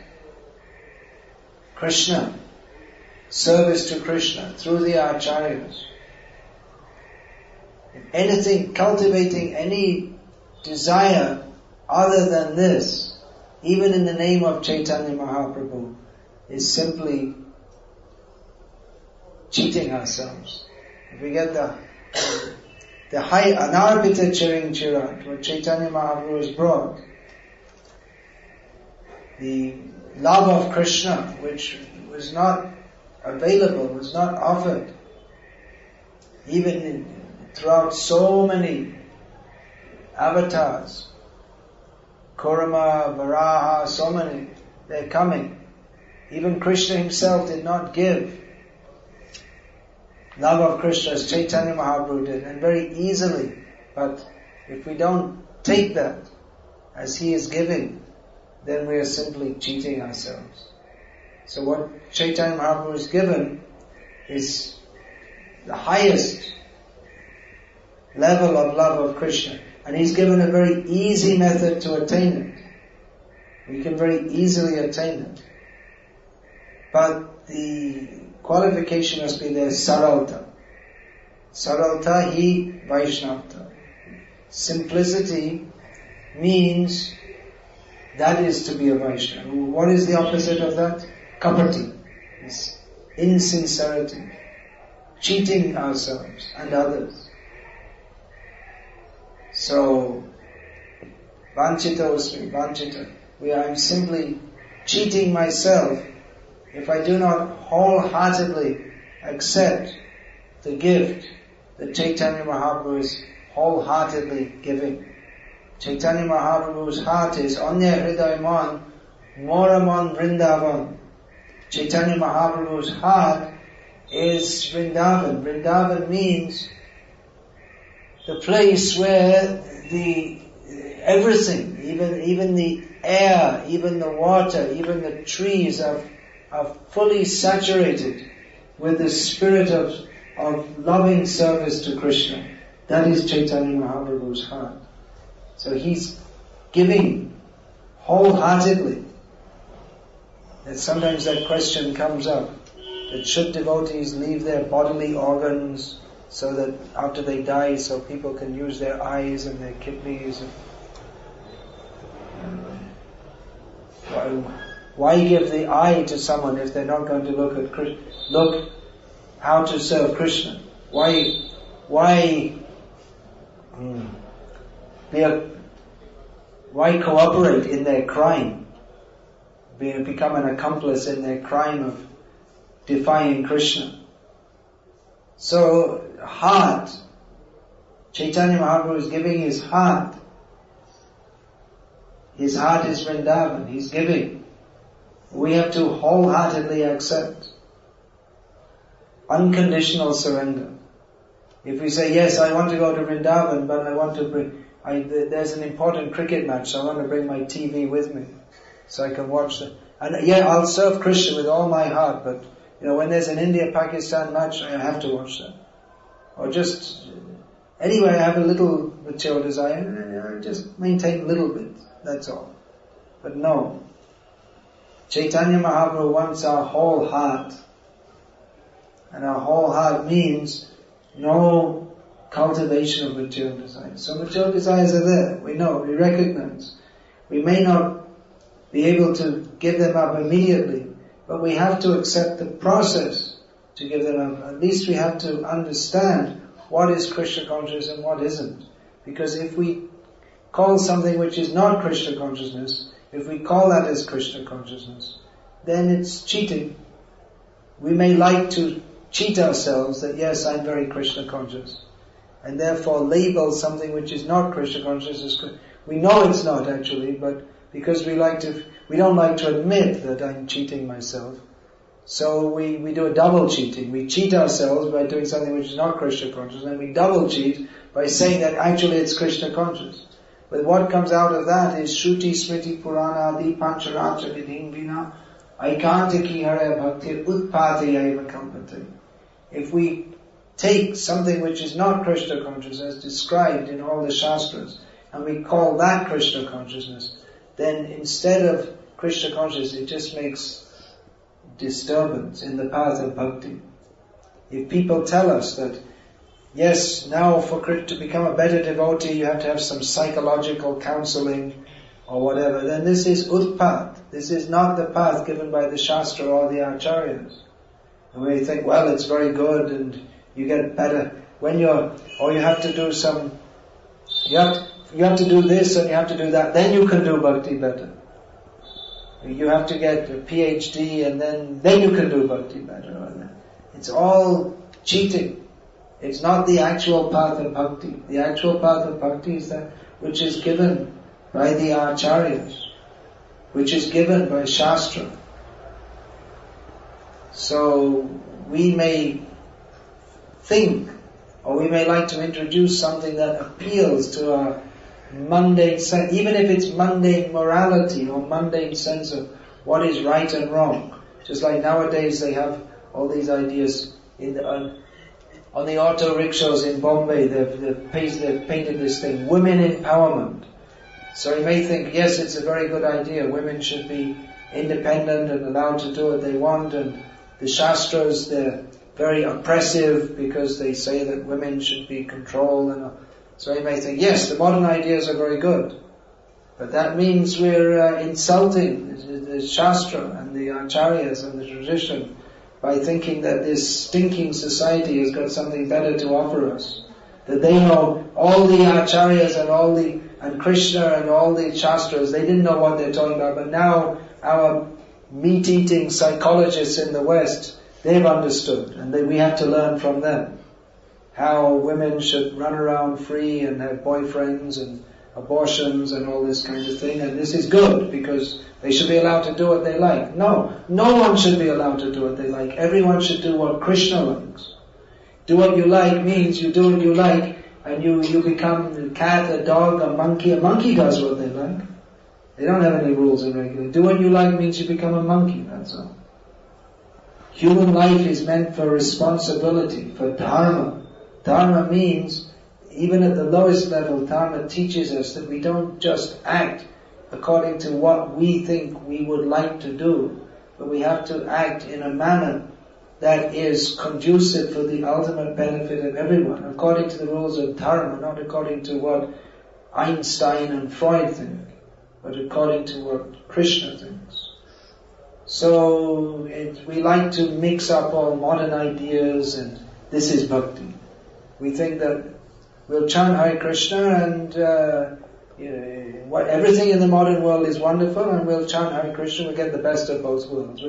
Speaker 1: Krishna. service to Krishna through the acharyas. Anything, cultivating any desire other than this, even in the name of Chaitanya Mahaprabhu, is simply cheating ourselves. If we get the high anarpita chiring chirat, what Chaitanya Mahaprabhu has brought, the love of Krishna, which was not available, was not offered, even throughout so many avatars, Kurama, Varaha, so many, they're coming. Even Krishna himself did not give love of Krishna as Chaitanya Mahaprabhu did, and very easily. But if we don't take that as he is giving, then we are simply cheating ourselves. So what Chaitanya Mahaprabhu has given is the highest level of love of Krishna. And he's given a very easy method to attain it. We can very easily attain it. But the qualification must be there, saralta. Saralta hi Vaishnavta. Simplicity means that is to be a Vaishnava. What is the opposite of that? Kapati. It's insincerity. Cheating ourselves and others. So, vanchita usmi, vanchita. I'm simply cheating myself if I do not wholeheartedly accept the gift that Chaitanya Mahaprabhu is wholeheartedly giving. Chaitanya Mahaprabhu's heart is Anya Hriday Man, Moramon Vrindavan. Chaitanya Mahaprabhu's heart is Vrindavan. Vrindavan means the place where everything, even the air, even the water, even the trees are fully saturated with the spirit of loving service to Krishna. That is Chaitanya Mahaprabhu's heart. So he's giving wholeheartedly. And sometimes that question comes up, that should devotees leave their bodily organs so that after they die, so people can use their eyes and their kidneys. Why give the eye to someone if they're not going to look how to serve Krishna? Why cooperate in their crime? Become an accomplice in their crime of defying Krishna. So, heart. Chaitanya Mahaprabhu is giving his heart. His heart is Vrindavan. He's giving. We have to wholeheartedly accept. Unconditional surrender. If we say, yes, I want to go to Vrindavan, but I want to there's an important cricket match, so I want to bring my TV with me, so I can watch it. And yeah, I'll serve Krishna with all my heart, but when there's an India-Pakistan match, I have to watch that. Or just, anyway, I have a little material desire, just maintain a little bit, that's all. But no. Chaitanya Mahaprabhu wants our whole heart. And our whole heart means no cultivation of material desires. So material desires are there, we know, we recognize. We may not be able to give them up immediately, but we have to accept the process to give them up. At least we have to understand what is Krishna consciousness and what isn't. Because if we call something which is not Krishna consciousness, if we call that as Krishna consciousness, then it's cheating. We may like to cheat ourselves that yes, I'm very Krishna conscious, and therefore label something which is not Krishna conscious as we know it's not actually, but because we don't like to admit that I'm cheating myself, so we do a double cheating. We cheat ourselves by doing something which is not Krishna conscious, and we double cheat by saying that actually it's Krishna conscious. But what comes out of that is Shruti, Smriti, Purana, Adi, Pancharacha, Vidhin, Vina, Aikantiki Hare Bhakti, Utpati Eva Kampati. If we take something which is not Krishna consciousness as described in all the Shastras, and we call that Krishna consciousness, then instead of Krishna consciousness, it just makes disturbance in the path of bhakti. If people tell us that, yes, now to become a better devotee you have to have some psychological counseling or whatever, then this is utpat. This is not the path given by the Shastra or the Acharyas. And we think, well, it's very good and you get better when you have to do some, you have to do this and you have to do that, then you can do bhakti better. You have to get a PhD and then you can do bhakti better. It's all cheating. It's not the actual path of bhakti. The actual path of bhakti is that which is given by the Acharyas, which is given by Shastra. So we may think, or we may like to introduce something that appeals to our mundane sense, even if it's mundane morality or mundane sense of what is right and wrong. Just like nowadays they have all these ideas on the auto rickshaws in Bombay, they've painted this thing, women empowerment. So you may think, yes, it's a very good idea, women should be independent and allowed to do what they want, and the Shastras, they're very oppressive because they say that women should be controlled, and so you may think, yes, the modern ideas are very good, but that means we're insulting the Shastra and the Acharyas and the tradition by thinking that this stinking society has got something better to offer us. That they know, all the Acharyas and Krishna and all the Shastras, they didn't know what they're talking about, but now our meat-eating psychologists in the West, they've understood, and we have to learn from them how women should run around free and have boyfriends and abortions and all this kind of thing, and this is good because they should be allowed to do what they like. No one should be allowed to do what they like. Everyone should do what Krishna likes. Do what you like means you do what you like, and you become a cat, a dog, a monkey. A monkey does what they like. They don't have any rules and regulations. Do what you like means you become a monkey, that's all. Human life is meant for responsibility, for dharma. Dharma means, even at the lowest level, dharma teaches us that we don't just act according to what we think we would like to do, but we have to act in a manner that is conducive for the ultimate benefit of everyone, according to the rules of dharma, not according to what Einstein and Freud think, but according to what Krishna thinks. So we like to mix up all modern ideas, and this is bhakti. We think that we'll chant Hare Krishna and everything in the modern world is wonderful, and we'll chant Hare Krishna, we'll get the best of both worlds.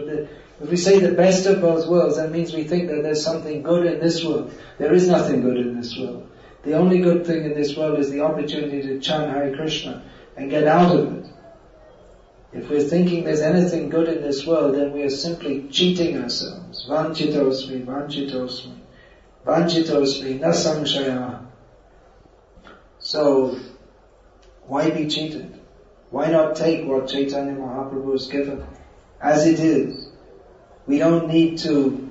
Speaker 1: If we say the best of both worlds, that means we think that there's something good in this world. There is nothing good in this world. The only good thing in this world is the opportunity to chant Hare Krishna and get out of it. If we're thinking there's anything good in this world, then we are simply cheating ourselves. Vanchitosmi, vanchitosmi, vanchitosmi, na samshaya. So, why be cheated? Why not take what Chaitanya Mahaprabhu has given as it is? We don't need to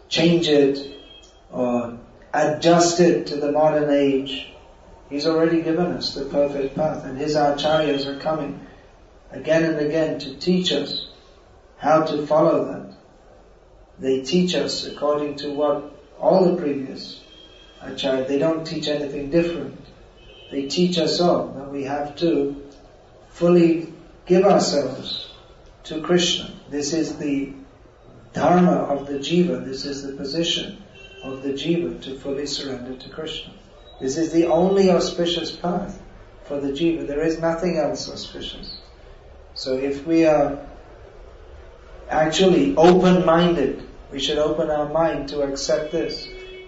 Speaker 1: change it or adjust it to the modern age. He's already given us the perfect path, and his acharyas are coming again and again to teach us how to follow that. They teach us according to what all the previous acharyas, they don't teach anything different. They teach us all that we have to fully give ourselves to Krishna. This is the dharma of the jiva. This is the position of the jiva, to fully surrender to Krishna. This is the only auspicious path for the jiva. There is nothing else auspicious. So if we are actually open-minded, we should open our mind to accept this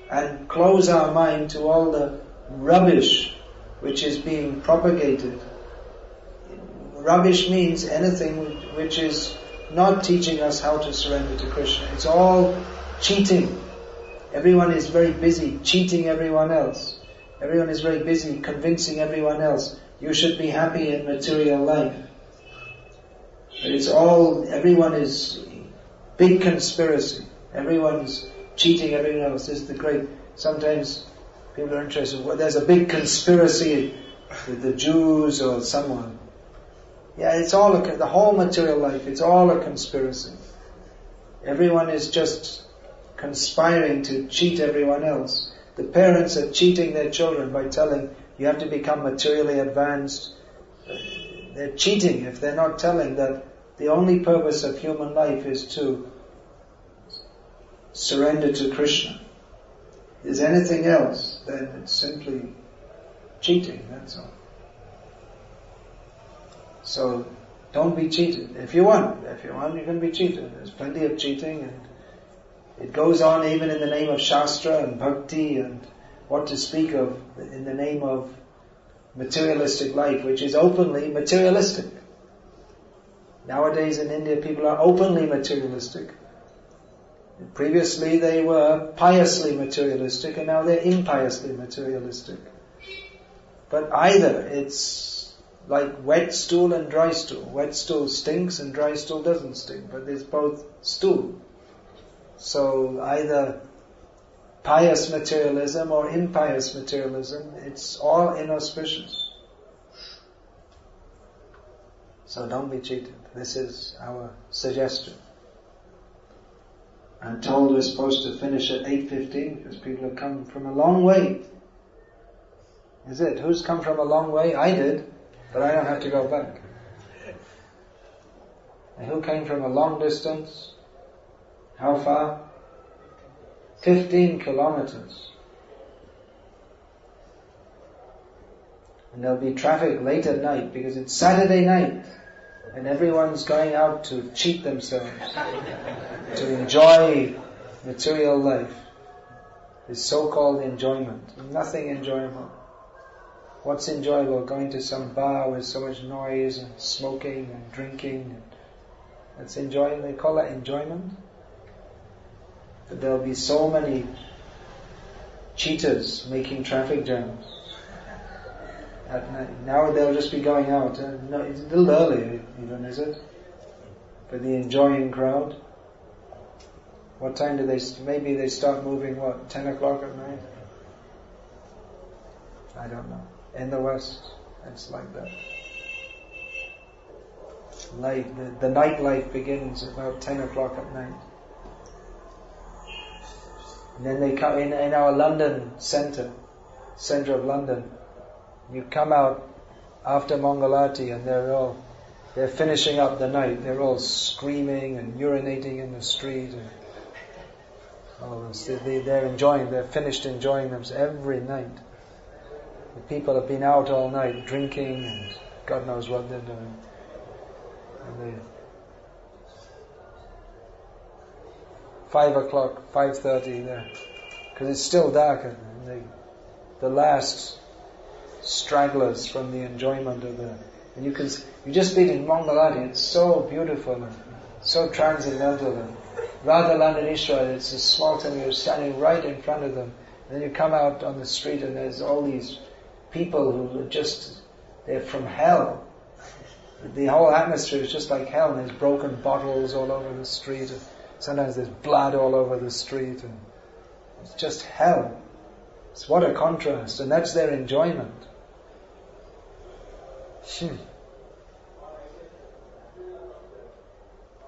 Speaker 1: and close our mind to all the rubbish which is being propagated. Rubbish means anything which is not teaching us how to surrender to Krishna. It's all cheating. Everyone is very busy cheating everyone else. Everyone is very busy convincing everyone else, you should be happy in material life. But it's all, everyone is big conspiracy. Everyone's cheating everyone else. This is the great, sometimes people are interested, well, there's a big conspiracy with the Jews or someone. Yeah, it's all the whole material life, it's all a conspiracy. Everyone is just conspiring to cheat everyone else. The parents are cheating their children by telling, you have to become materially advanced. They're cheating if they're not telling that the only purpose of human life is to surrender to Krishna. If there's anything else, then it's simply cheating, that's all. So, don't be cheated. If you want, you can be cheated. There's plenty of cheating, and it goes on even in the name of Shastra and Bhakti, and what to speak of in the name of materialistic life, which is openly materialistic. Nowadays in India, people are openly materialistic. Previously they were piously materialistic, and now they're impiously materialistic. But either it's like wet stool and dry stool. Wet stool stinks and dry stool doesn't stink, but there's both stool. So either pious materialism or impious materialism, it's all inauspicious. So don't be cheated. This is our suggestion. I'm told we're supposed to finish at 8:15 because people have come from a long way. Is it? Who's come from a long way? I did, but I don't have to go back. And who came from a long distance? How far? 15 kilometers. And there'll be traffic late at night because it's Saturday night and everyone's going out to cheat themselves, to enjoy material life. This so-called enjoyment. Nothing enjoyable. What's enjoyable? Going to some bar with so much noise and smoking and drinking. That's enjoying. They call that enjoyment. But there'll be so many cheaters making traffic jams at night. Now they'll just be going out. No, it's a little early even, is it? For the enjoying crowd. What time do they, maybe they start moving, 10 o'clock at night? I don't know. In the West, it's like that. The nightlife begins about 10 o'clock at night. And then they come in our London centre of London. You come out after Mangalarti and they're finishing up the night. They're all screaming and urinating in the street. And all this. They're finished enjoying themselves every night. The people have been out all night drinking and God knows what they're doing. And 5 o'clock, 5:30 there, because it's still dark, and the last stragglers from the enjoyment of and you just been in Mangalarti. It's so beautiful and so transcendental. And Radha and Ishwar, it's a small town. You're standing right in front of them, and then you come out on the street, and there's all these people who are they're from hell. The whole atmosphere is just like hell, and there's broken bottles all over the street. And sometimes there's blood all over the street, and it's just hell. It's what a contrast, and that's their enjoyment.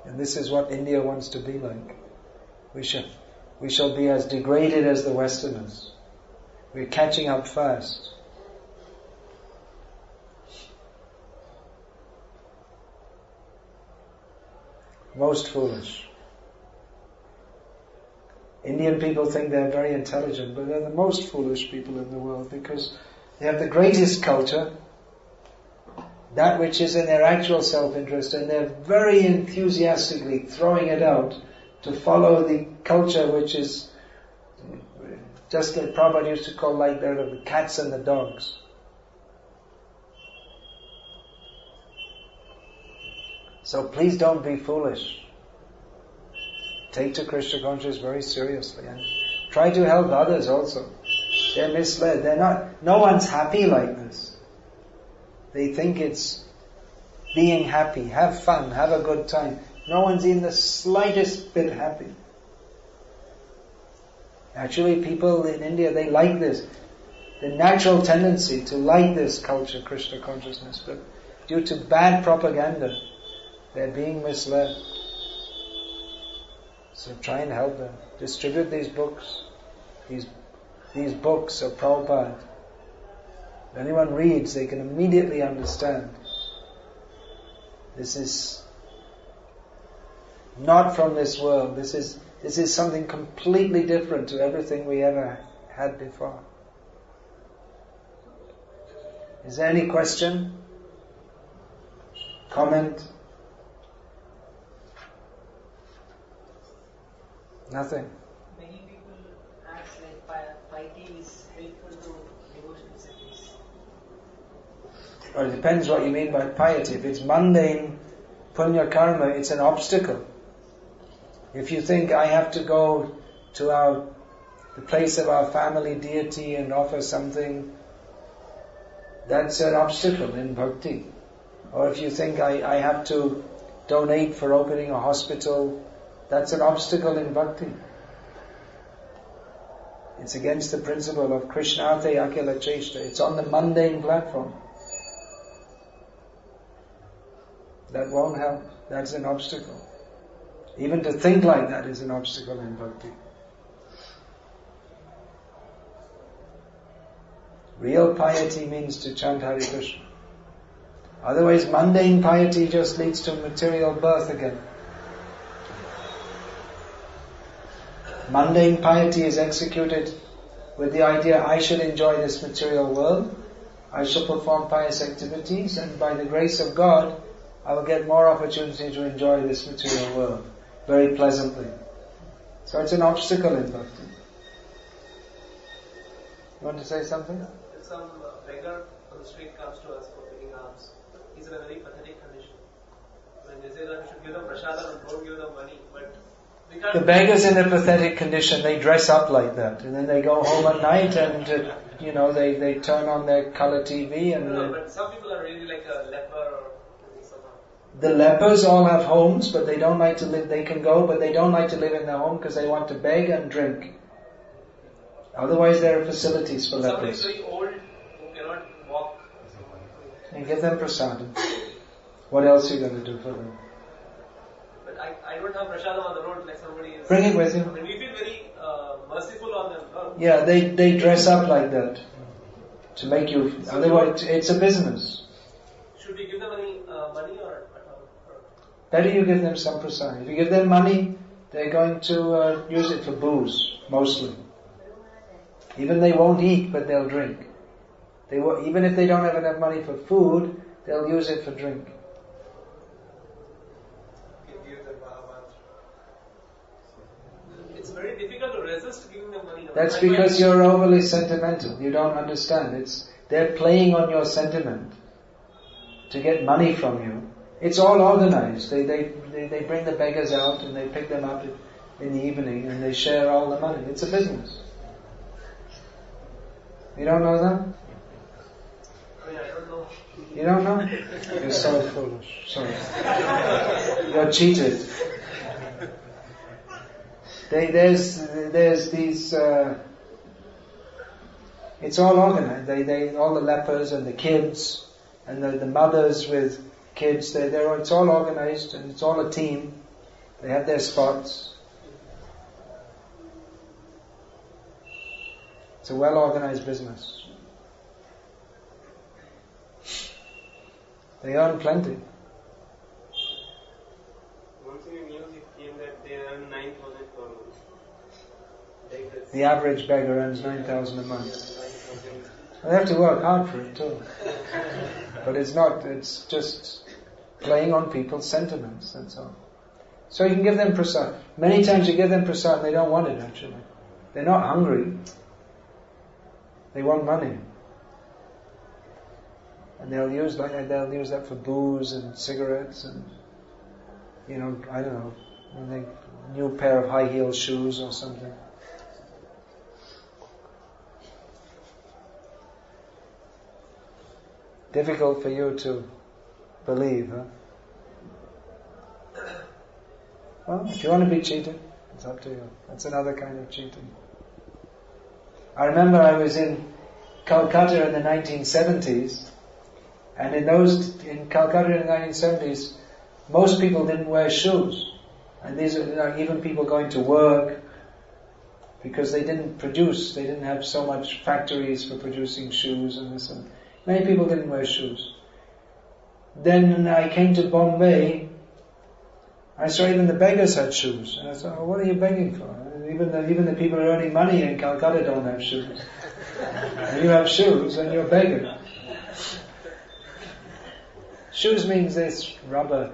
Speaker 1: And this is what India wants to be like. We shall be as degraded as the Westerners. We're catching up fast. Most foolish. Indian people think they're very intelligent, but they're the most foolish people in the world because they have the greatest culture, that which is in their actual self-interest, and they're very enthusiastically throwing it out to follow the culture which is just like Prabhupada used to call like that of the cats and the dogs. So please don't be foolish. Take to Krishna consciousness very seriously and try to help others also. They're misled. No one's happy like this. They think it's being happy, have fun, have a good time. No one's even the slightest bit happy. Actually, people in India, they like this. The natural tendency to like this culture, Krishna consciousness, but due to bad propaganda, they're being misled. So try and help them. Distribute these books. These books of Prabhupada. If anyone reads, they can immediately understand. This is not from this world. This is something completely different to everything we ever had before. Is there any question? Comment? Nothing.
Speaker 2: Many people ask like piety is helpful to devotional service.
Speaker 1: Well, it depends what you mean by piety. If it's mundane punya karma, it's an obstacle. If you think I have to go to the place of our family deity and offer something, that's an obstacle in bhakti. Or if you think I have to donate for opening a hospital, that's an obstacle in bhakti. It's against the principle of Krishnate Akila Cheshta. It's on the mundane platform. That won't help. That's an obstacle. Even to think like that is an obstacle in bhakti. Real piety means to chant Hare Krishna. Otherwise, mundane piety just leads to material birth again. Mundane piety is executed with the idea, I should enjoy this material world, I shall perform pious activities, and by the grace of God, I will get more opportunity to enjoy this material world very pleasantly. So it's an obstacle in bhakti. You want to say something?
Speaker 3: If some beggar on the street comes to us for picking alms, he's in a very pathetic condition. When they say that we should give them prashadam and don't give them money, but we can't.
Speaker 1: The beggars in a pathetic condition, they dress up like that, and then they go home at night and they turn on their color TV and.
Speaker 3: No, but some people are really like a leper or somehow.
Speaker 1: The lepers all have homes, but they don't like to live. They can go, but they don't like to live in their home because they want to beg and drink. Otherwise, there are facilities for
Speaker 3: Somebody
Speaker 1: lepers.
Speaker 3: very old who cannot walk.
Speaker 1: And give them prasadam. What else are you going to do for them?
Speaker 3: But I don't have prashadam on the road like somebody is.
Speaker 1: Bring it with you.
Speaker 3: I mean, we feel very merciful on them. No?
Speaker 1: Yeah, they dress up like that to make you. Otherwise, it's a business.
Speaker 3: Should we give them any money or?
Speaker 1: Better you give them some prasadam. If you give them money, they're going to use it for booze mostly. Even they won't eat, but they'll drink. Even if they don't have enough money for food, they'll use it for drink.
Speaker 3: It's very difficult to resist giving them money.
Speaker 1: That's because you're overly sentimental. You don't understand. They're playing on your sentiment to get money from you. It's all organized. They bring the beggars out and they pick them up in the evening and they share all the money. It's a business. You don't know that?
Speaker 3: I don't know.
Speaker 1: You don't know? You're so foolish. Sorry. You're cheated. There's these. It's all organized. All the lepers and the kids and the mothers with kids. It's all organized and it's all a team. They have their spots. It's a well-organized business. They earn plenty.
Speaker 3: Once in the news it came that they earn 9,000 per month.
Speaker 1: The average beggar earns 9,000 a month. They have to work hard for it too. But it's just playing on people's sentiments, that's all. So you can give them prasad. Many times you give them prasad and they don't want it actually. They're not hungry. They want money. And they'll use that for booze and cigarettes and, I don't know, a new pair of high heel shoes or something. Difficult for you to believe, huh? Well, if you want to be cheated, it's up to you. That's another kind of cheating. I remember I was in Calcutta in the 1970s, and in Calcutta in the 1970s, most people didn't wear shoes. And these are even people going to work because they didn't produce, they didn't have so much factories for producing shoes and this and many people didn't wear shoes. Then I came to Bombay, I saw even the beggars had shoes. And I thought, oh, what are you begging for? Even the people who are earning money in Calcutta don't have shoes. And you have shoes and you're a beggar. Shoes means this rubber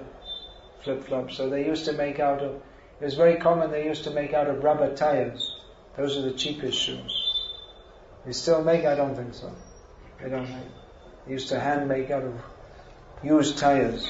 Speaker 1: flip-flop. So they used to make out of, it was very common, they used to make out of rubber tires. Those are the cheapest shoes. They still make? I don't think so. They don't make. They used to hand make out of used tires.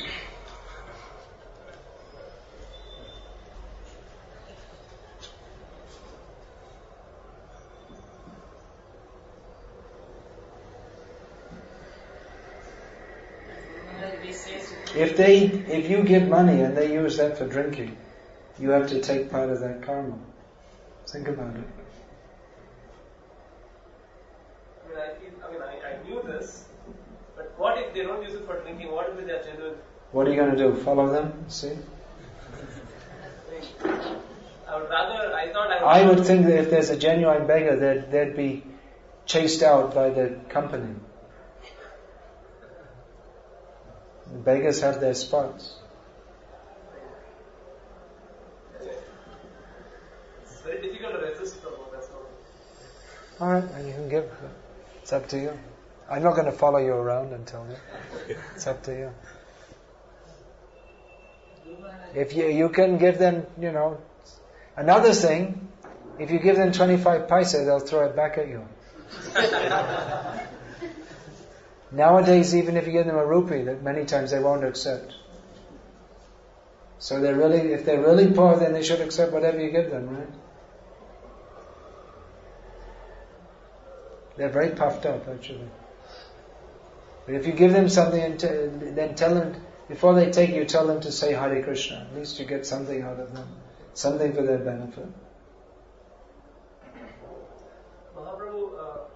Speaker 1: If you give money and they use that for drinking, you have to take part of that karma. Think about it.
Speaker 3: I knew this, but what if they don't use it for drinking? What if they are genuine?
Speaker 1: What are you going to do? Follow them? See? I would think that if there's a genuine beggar, they'd be chased out by the company. The beggars have their spots.
Speaker 3: It's very difficult to resist from that's all.
Speaker 1: Alright, and you can give. It's up to you. I'm not going to follow you around and tell you. It's up to you. If you can give them, another thing, if you give them 25 paisa, they'll throw it back at you. Nowadays, even if you give them a rupee, that many times they won't accept. So if they're really poor, then they should accept whatever you give them, right? They're very puffed up, actually. But if you give them something and then tell them, before they take you, tell them to say Hare Krishna. At least you get something out of them. Something for their benefit.
Speaker 3: Mahaprabhu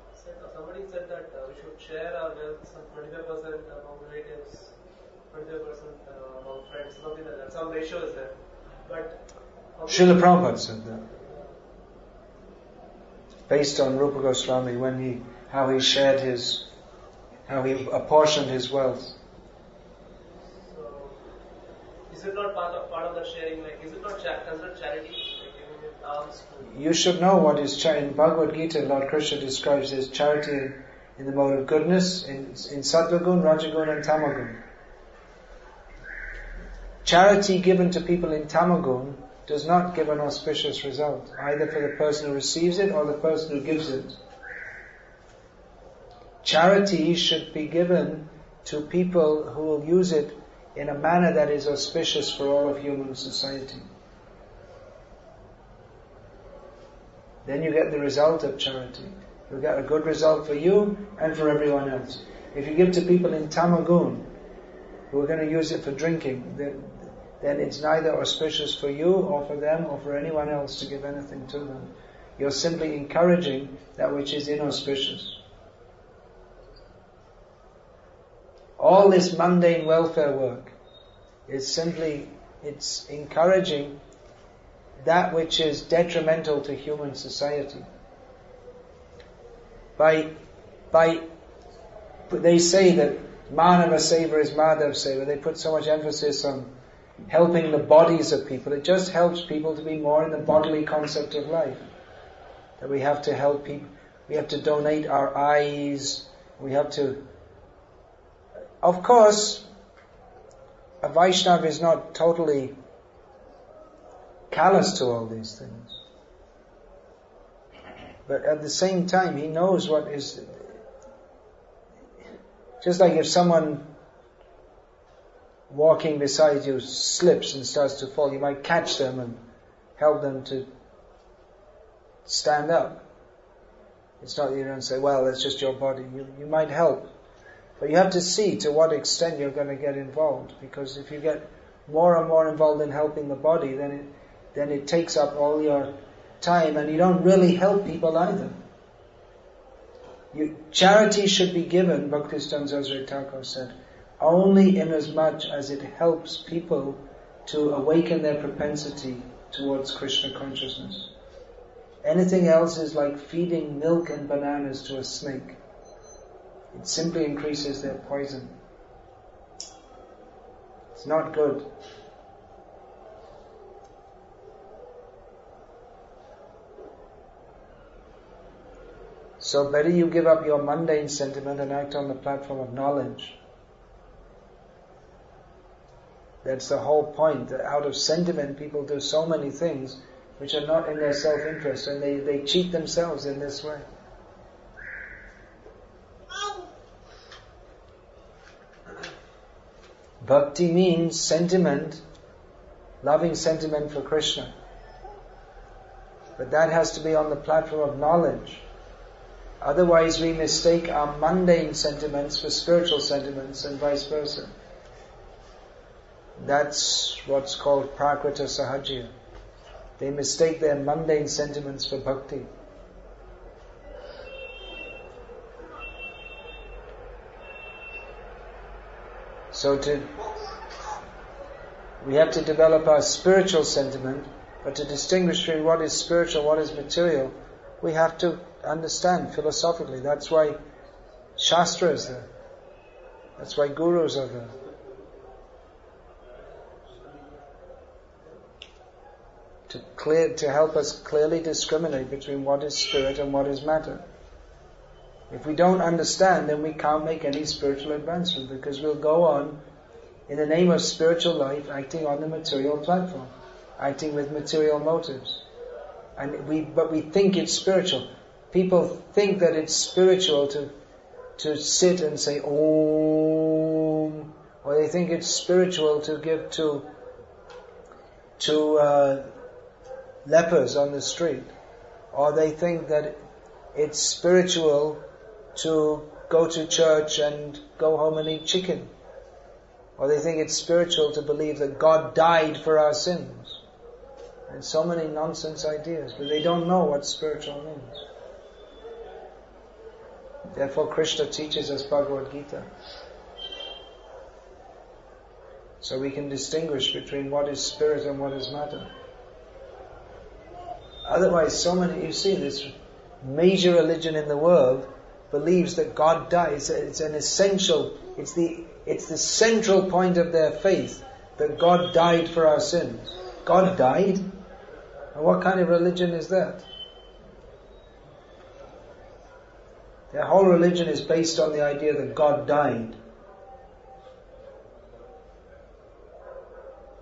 Speaker 3: somebody said that we should share our wealth, 25% among relatives, 25% among friends, something like that. Some ratio is there. But
Speaker 1: Srila Prabhupada said that. Based on Rupa Goswami, how he apportioned his wealth.
Speaker 3: So, is it not part of that sharing? Like, is it not considered charity? Like giving it alms to?
Speaker 1: You should know what is charity. In Bhagavad Gita, Lord Krishna describes as charity in the mode of goodness, in Sattva-gun, Rajagun and Tamagun. Charity given to people in Tamagun does not give an auspicious result, either for the person who receives it or the person who gives it. Charity should be given to people who will use it in a manner that is auspicious for all of human society. Then you get the result of charity. You get a good result for you and for everyone else. If you give to people in Tamagun who are going to use it for drinking, then it's neither auspicious for you or for them or for anyone else to give anything to them. You're simply encouraging that which is inauspicious. All this mundane welfare work is simply, it's encouraging that which is detrimental to human society. They say that Manava Seva is Madhav Seva. They put so much emphasis on helping the bodies of people. It just helps people to be more in the bodily concept of life. That we have to help people. We have to donate our eyes. We have to... Of course, a Vaishnava is not totally callous to all these things. But at the same time, he knows what is... Just like if someone walking beside you slips and starts to fall, you might catch them and help them to stand up. It's not, you don't say, well, it's just your body. You might help. But you have to see to what extent you're going to get involved. Because if you get more and more involved in helping the body, then it takes up all your time and you don't really help people either. Charity should be given, Bhakti Thakur said, only in as much as it helps people to awaken their propensity towards Krishna consciousness. Anything else is like feeding milk and bananas to a snake. It simply increases their poison. It's not good. So better you give up your mundane sentiment and act on the platform of knowledge. That's the whole point. That out of sentiment people do so many things which are not in their self-interest, and they cheat themselves in this way. Bhakti means sentiment, loving sentiment for Krishna. But that has to be on the platform of knowledge. Otherwise we mistake our mundane sentiments for spiritual sentiments and vice versa. That's what's called prakrita sahajya. They mistake their mundane sentiments for bhakti. So we have to develop our spiritual sentiment, but to distinguish between what is spiritual, what is material, we have to understand philosophically. That's why Shastra is there. That's why gurus are there. To help us clearly discriminate between what is spirit and what is matter. If we don't understand, then we can't make any spiritual advancement, because we'll go on in the name of spiritual life acting on the material platform, acting with material motives. But we think it's spiritual. People think that it's spiritual to sit and say Om, or they think it's spiritual to give to lepers on the street, or they think that it's spiritual to go to church and go home and eat chicken, or they think it's spiritual to believe that God died for our sins, and so many nonsense ideas, but they don't know what spiritual means. Therefore Krishna teaches us Bhagavad Gita, so we can distinguish between what is spirit and what is matter. Otherwise, so many, you see, this major religion in the world believes that God dies. It's an essential, it's the central point of their faith, that God died for our sins. God died? And what kind of religion is that? Their whole religion is based on the idea that God died.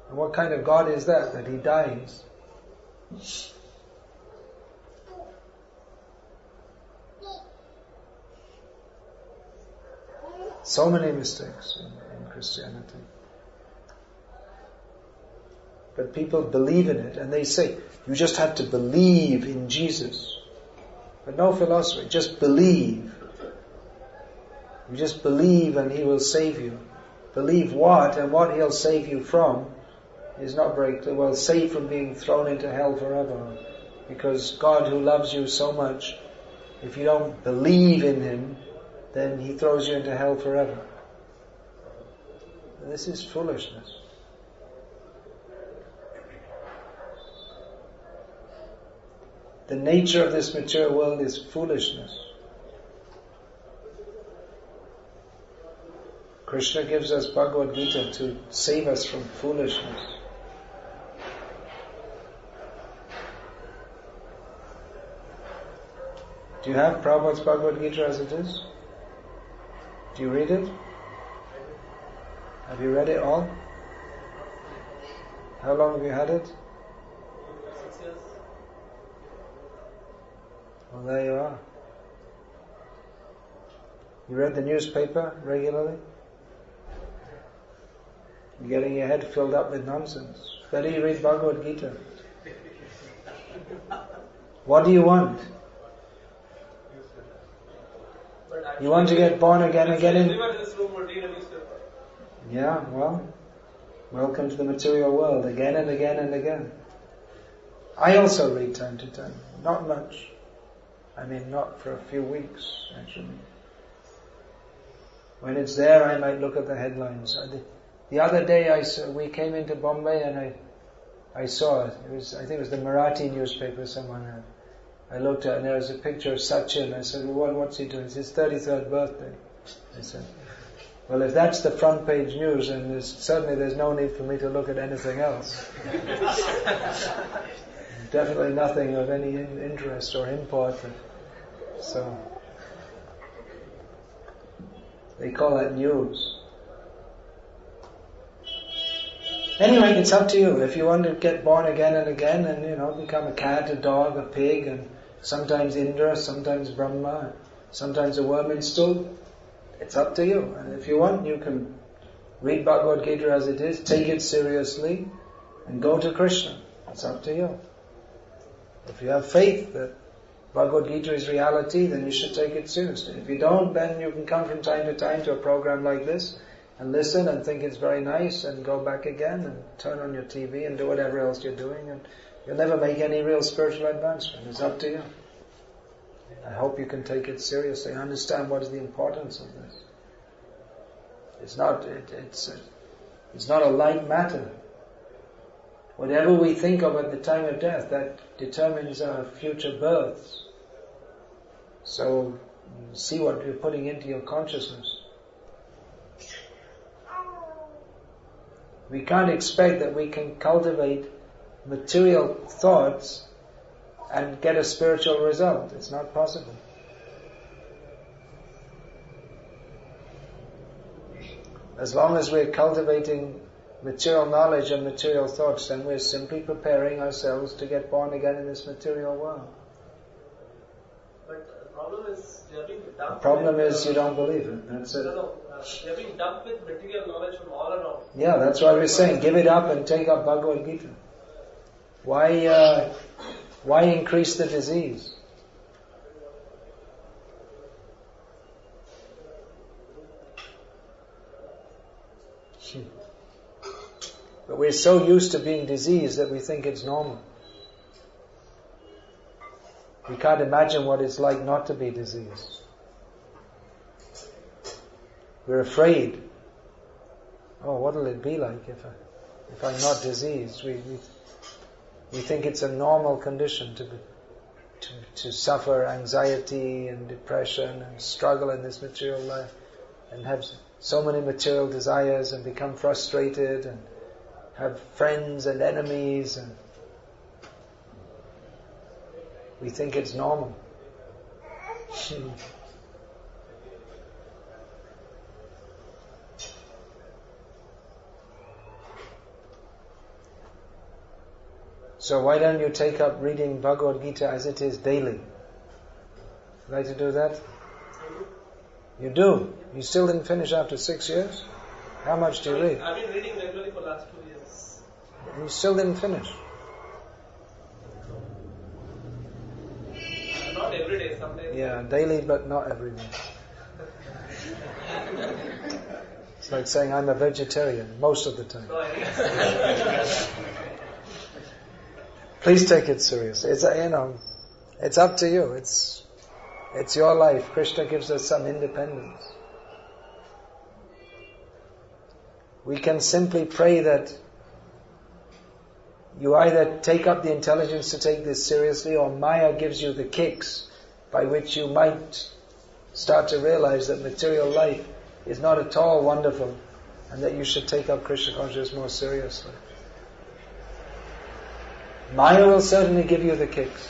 Speaker 1: And what kind of God is that He dies? So many mistakes in Christianity. But people believe in it, and they say, you just have to believe in Jesus. But no philosophy, just believe. You just believe and He will save you. Believe what, and what He'll save you from is not very clear. Well, save from being thrown into hell forever. Because God, who loves you so much, if you don't believe in Him, then He throws you into hell forever. This is foolishness. The nature of this material world is foolishness. Krishna gives us Bhagavad Gita to save us from foolishness. Do you have Prabhupada's Bhagavad Gita as it is? Do you read it? Have you read it all? How long have you had it?
Speaker 3: 6 years.
Speaker 1: Well, there you are. You read the newspaper regularly? You're getting your head filled up with nonsense. Better you read Bhagavad Gita. What do you want? You want to get born again and get in? Yeah, well, welcome to the material world again and again and again. I also read time to time. Not much. I mean, not for a few weeks, actually. When it's there, I might look at the headlines. The other day we came into Bombay and I saw it. I think it was the Marathi newspaper someone had. I looked at it and there was a picture of Sachin. I said, well, what's he doing? It's his 33rd birthday. I said, well, if that's the front page news, then there's no need for me to look at anything else. Definitely nothing of any interest or import. So, they call that news. Anyway, it's up to you. If you want to get born again and again and, become a cat, a dog, a pig, and sometimes Indra, sometimes Brahma, sometimes a worm in stool, it's up to you. And if you want, you can read Bhagavad Gita as it is, take it seriously, and go to Krishna. It's up to you. If you have faith that Bhagavad Gita is reality, then you should take it seriously. If you don't, then you can come from time to time to a program like this, and listen and think it's very nice and go back again and turn on your TV and do whatever else you're doing, and you'll never make any real spiritual advancement. It's up to you. I hope you can take it seriously. Understand what is the importance of this. It's not a light matter. Whatever we think of at the time of death, that determines our future births. So see what you're putting into your consciousness. We can't expect that we can cultivate material thoughts and get a spiritual result. It's not possible. As long as we're cultivating material knowledge and material thoughts, then we're simply preparing ourselves to get born again in this material world.
Speaker 3: But the problem is we are being dumped.
Speaker 1: The problem is you don't believe it. That's it.
Speaker 3: We are being dumped with material knowledge from all around.
Speaker 1: Yeah, that's why we're saying give it up and take up Bhagavad Gita. Why increase the disease? But we're so used to being diseased that we think it's normal. We can't imagine what it's like not to be diseased. We're afraid. Oh, what will it be like if I'm not diseased? We think it's a normal condition to suffer anxiety and depression and struggle in this material life and have so many material desires and become frustrated and have friends and enemies, and we think it's normal. So why don't you take up reading Bhagavad Gita as it is daily? Would you like to do that? You do? You still didn't finish after 6 years? How much do you read?
Speaker 3: I've been reading regularly for the last 2 years.
Speaker 1: You still didn't finish?
Speaker 3: Not every day, some days.
Speaker 1: Yeah, daily but not every day. It's like saying I'm a vegetarian most of the time. Please take it serious. It's it's up to you. It's your life. Krishna gives us some independence. We can simply pray that you either take up the intelligence to take this seriously, or Maya gives you the kicks by which you might start to realize that material life is not at all wonderful and that you should take up Krishna consciousness more seriously. Maya will certainly give you the kicks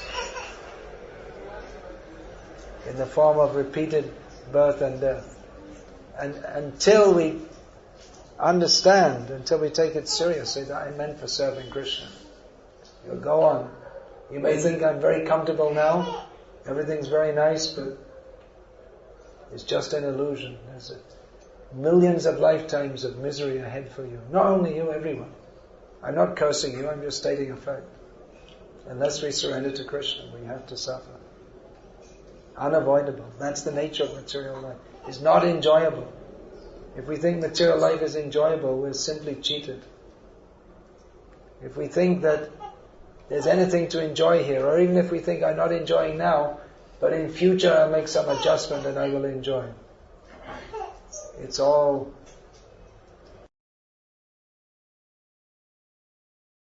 Speaker 1: in the form of repeated birth and death. And until we understand, until we take it seriously that I'm meant for serving Krishna, you'll go on. You may think I'm very comfortable now, everything's very nice, but it's just an illusion. There's millions of lifetimes of misery ahead for you. Not only you, everyone. I'm not cursing you, I'm just stating a fact. Unless we surrender to Krishna, we have to suffer. Unavoidable. That's the nature of material life. It's not enjoyable. If we think material life is enjoyable, we're simply cheated. If we think that there's anything to enjoy here, or even if we think I'm not enjoying now, but in future I'll make some adjustment and I will enjoy, it's all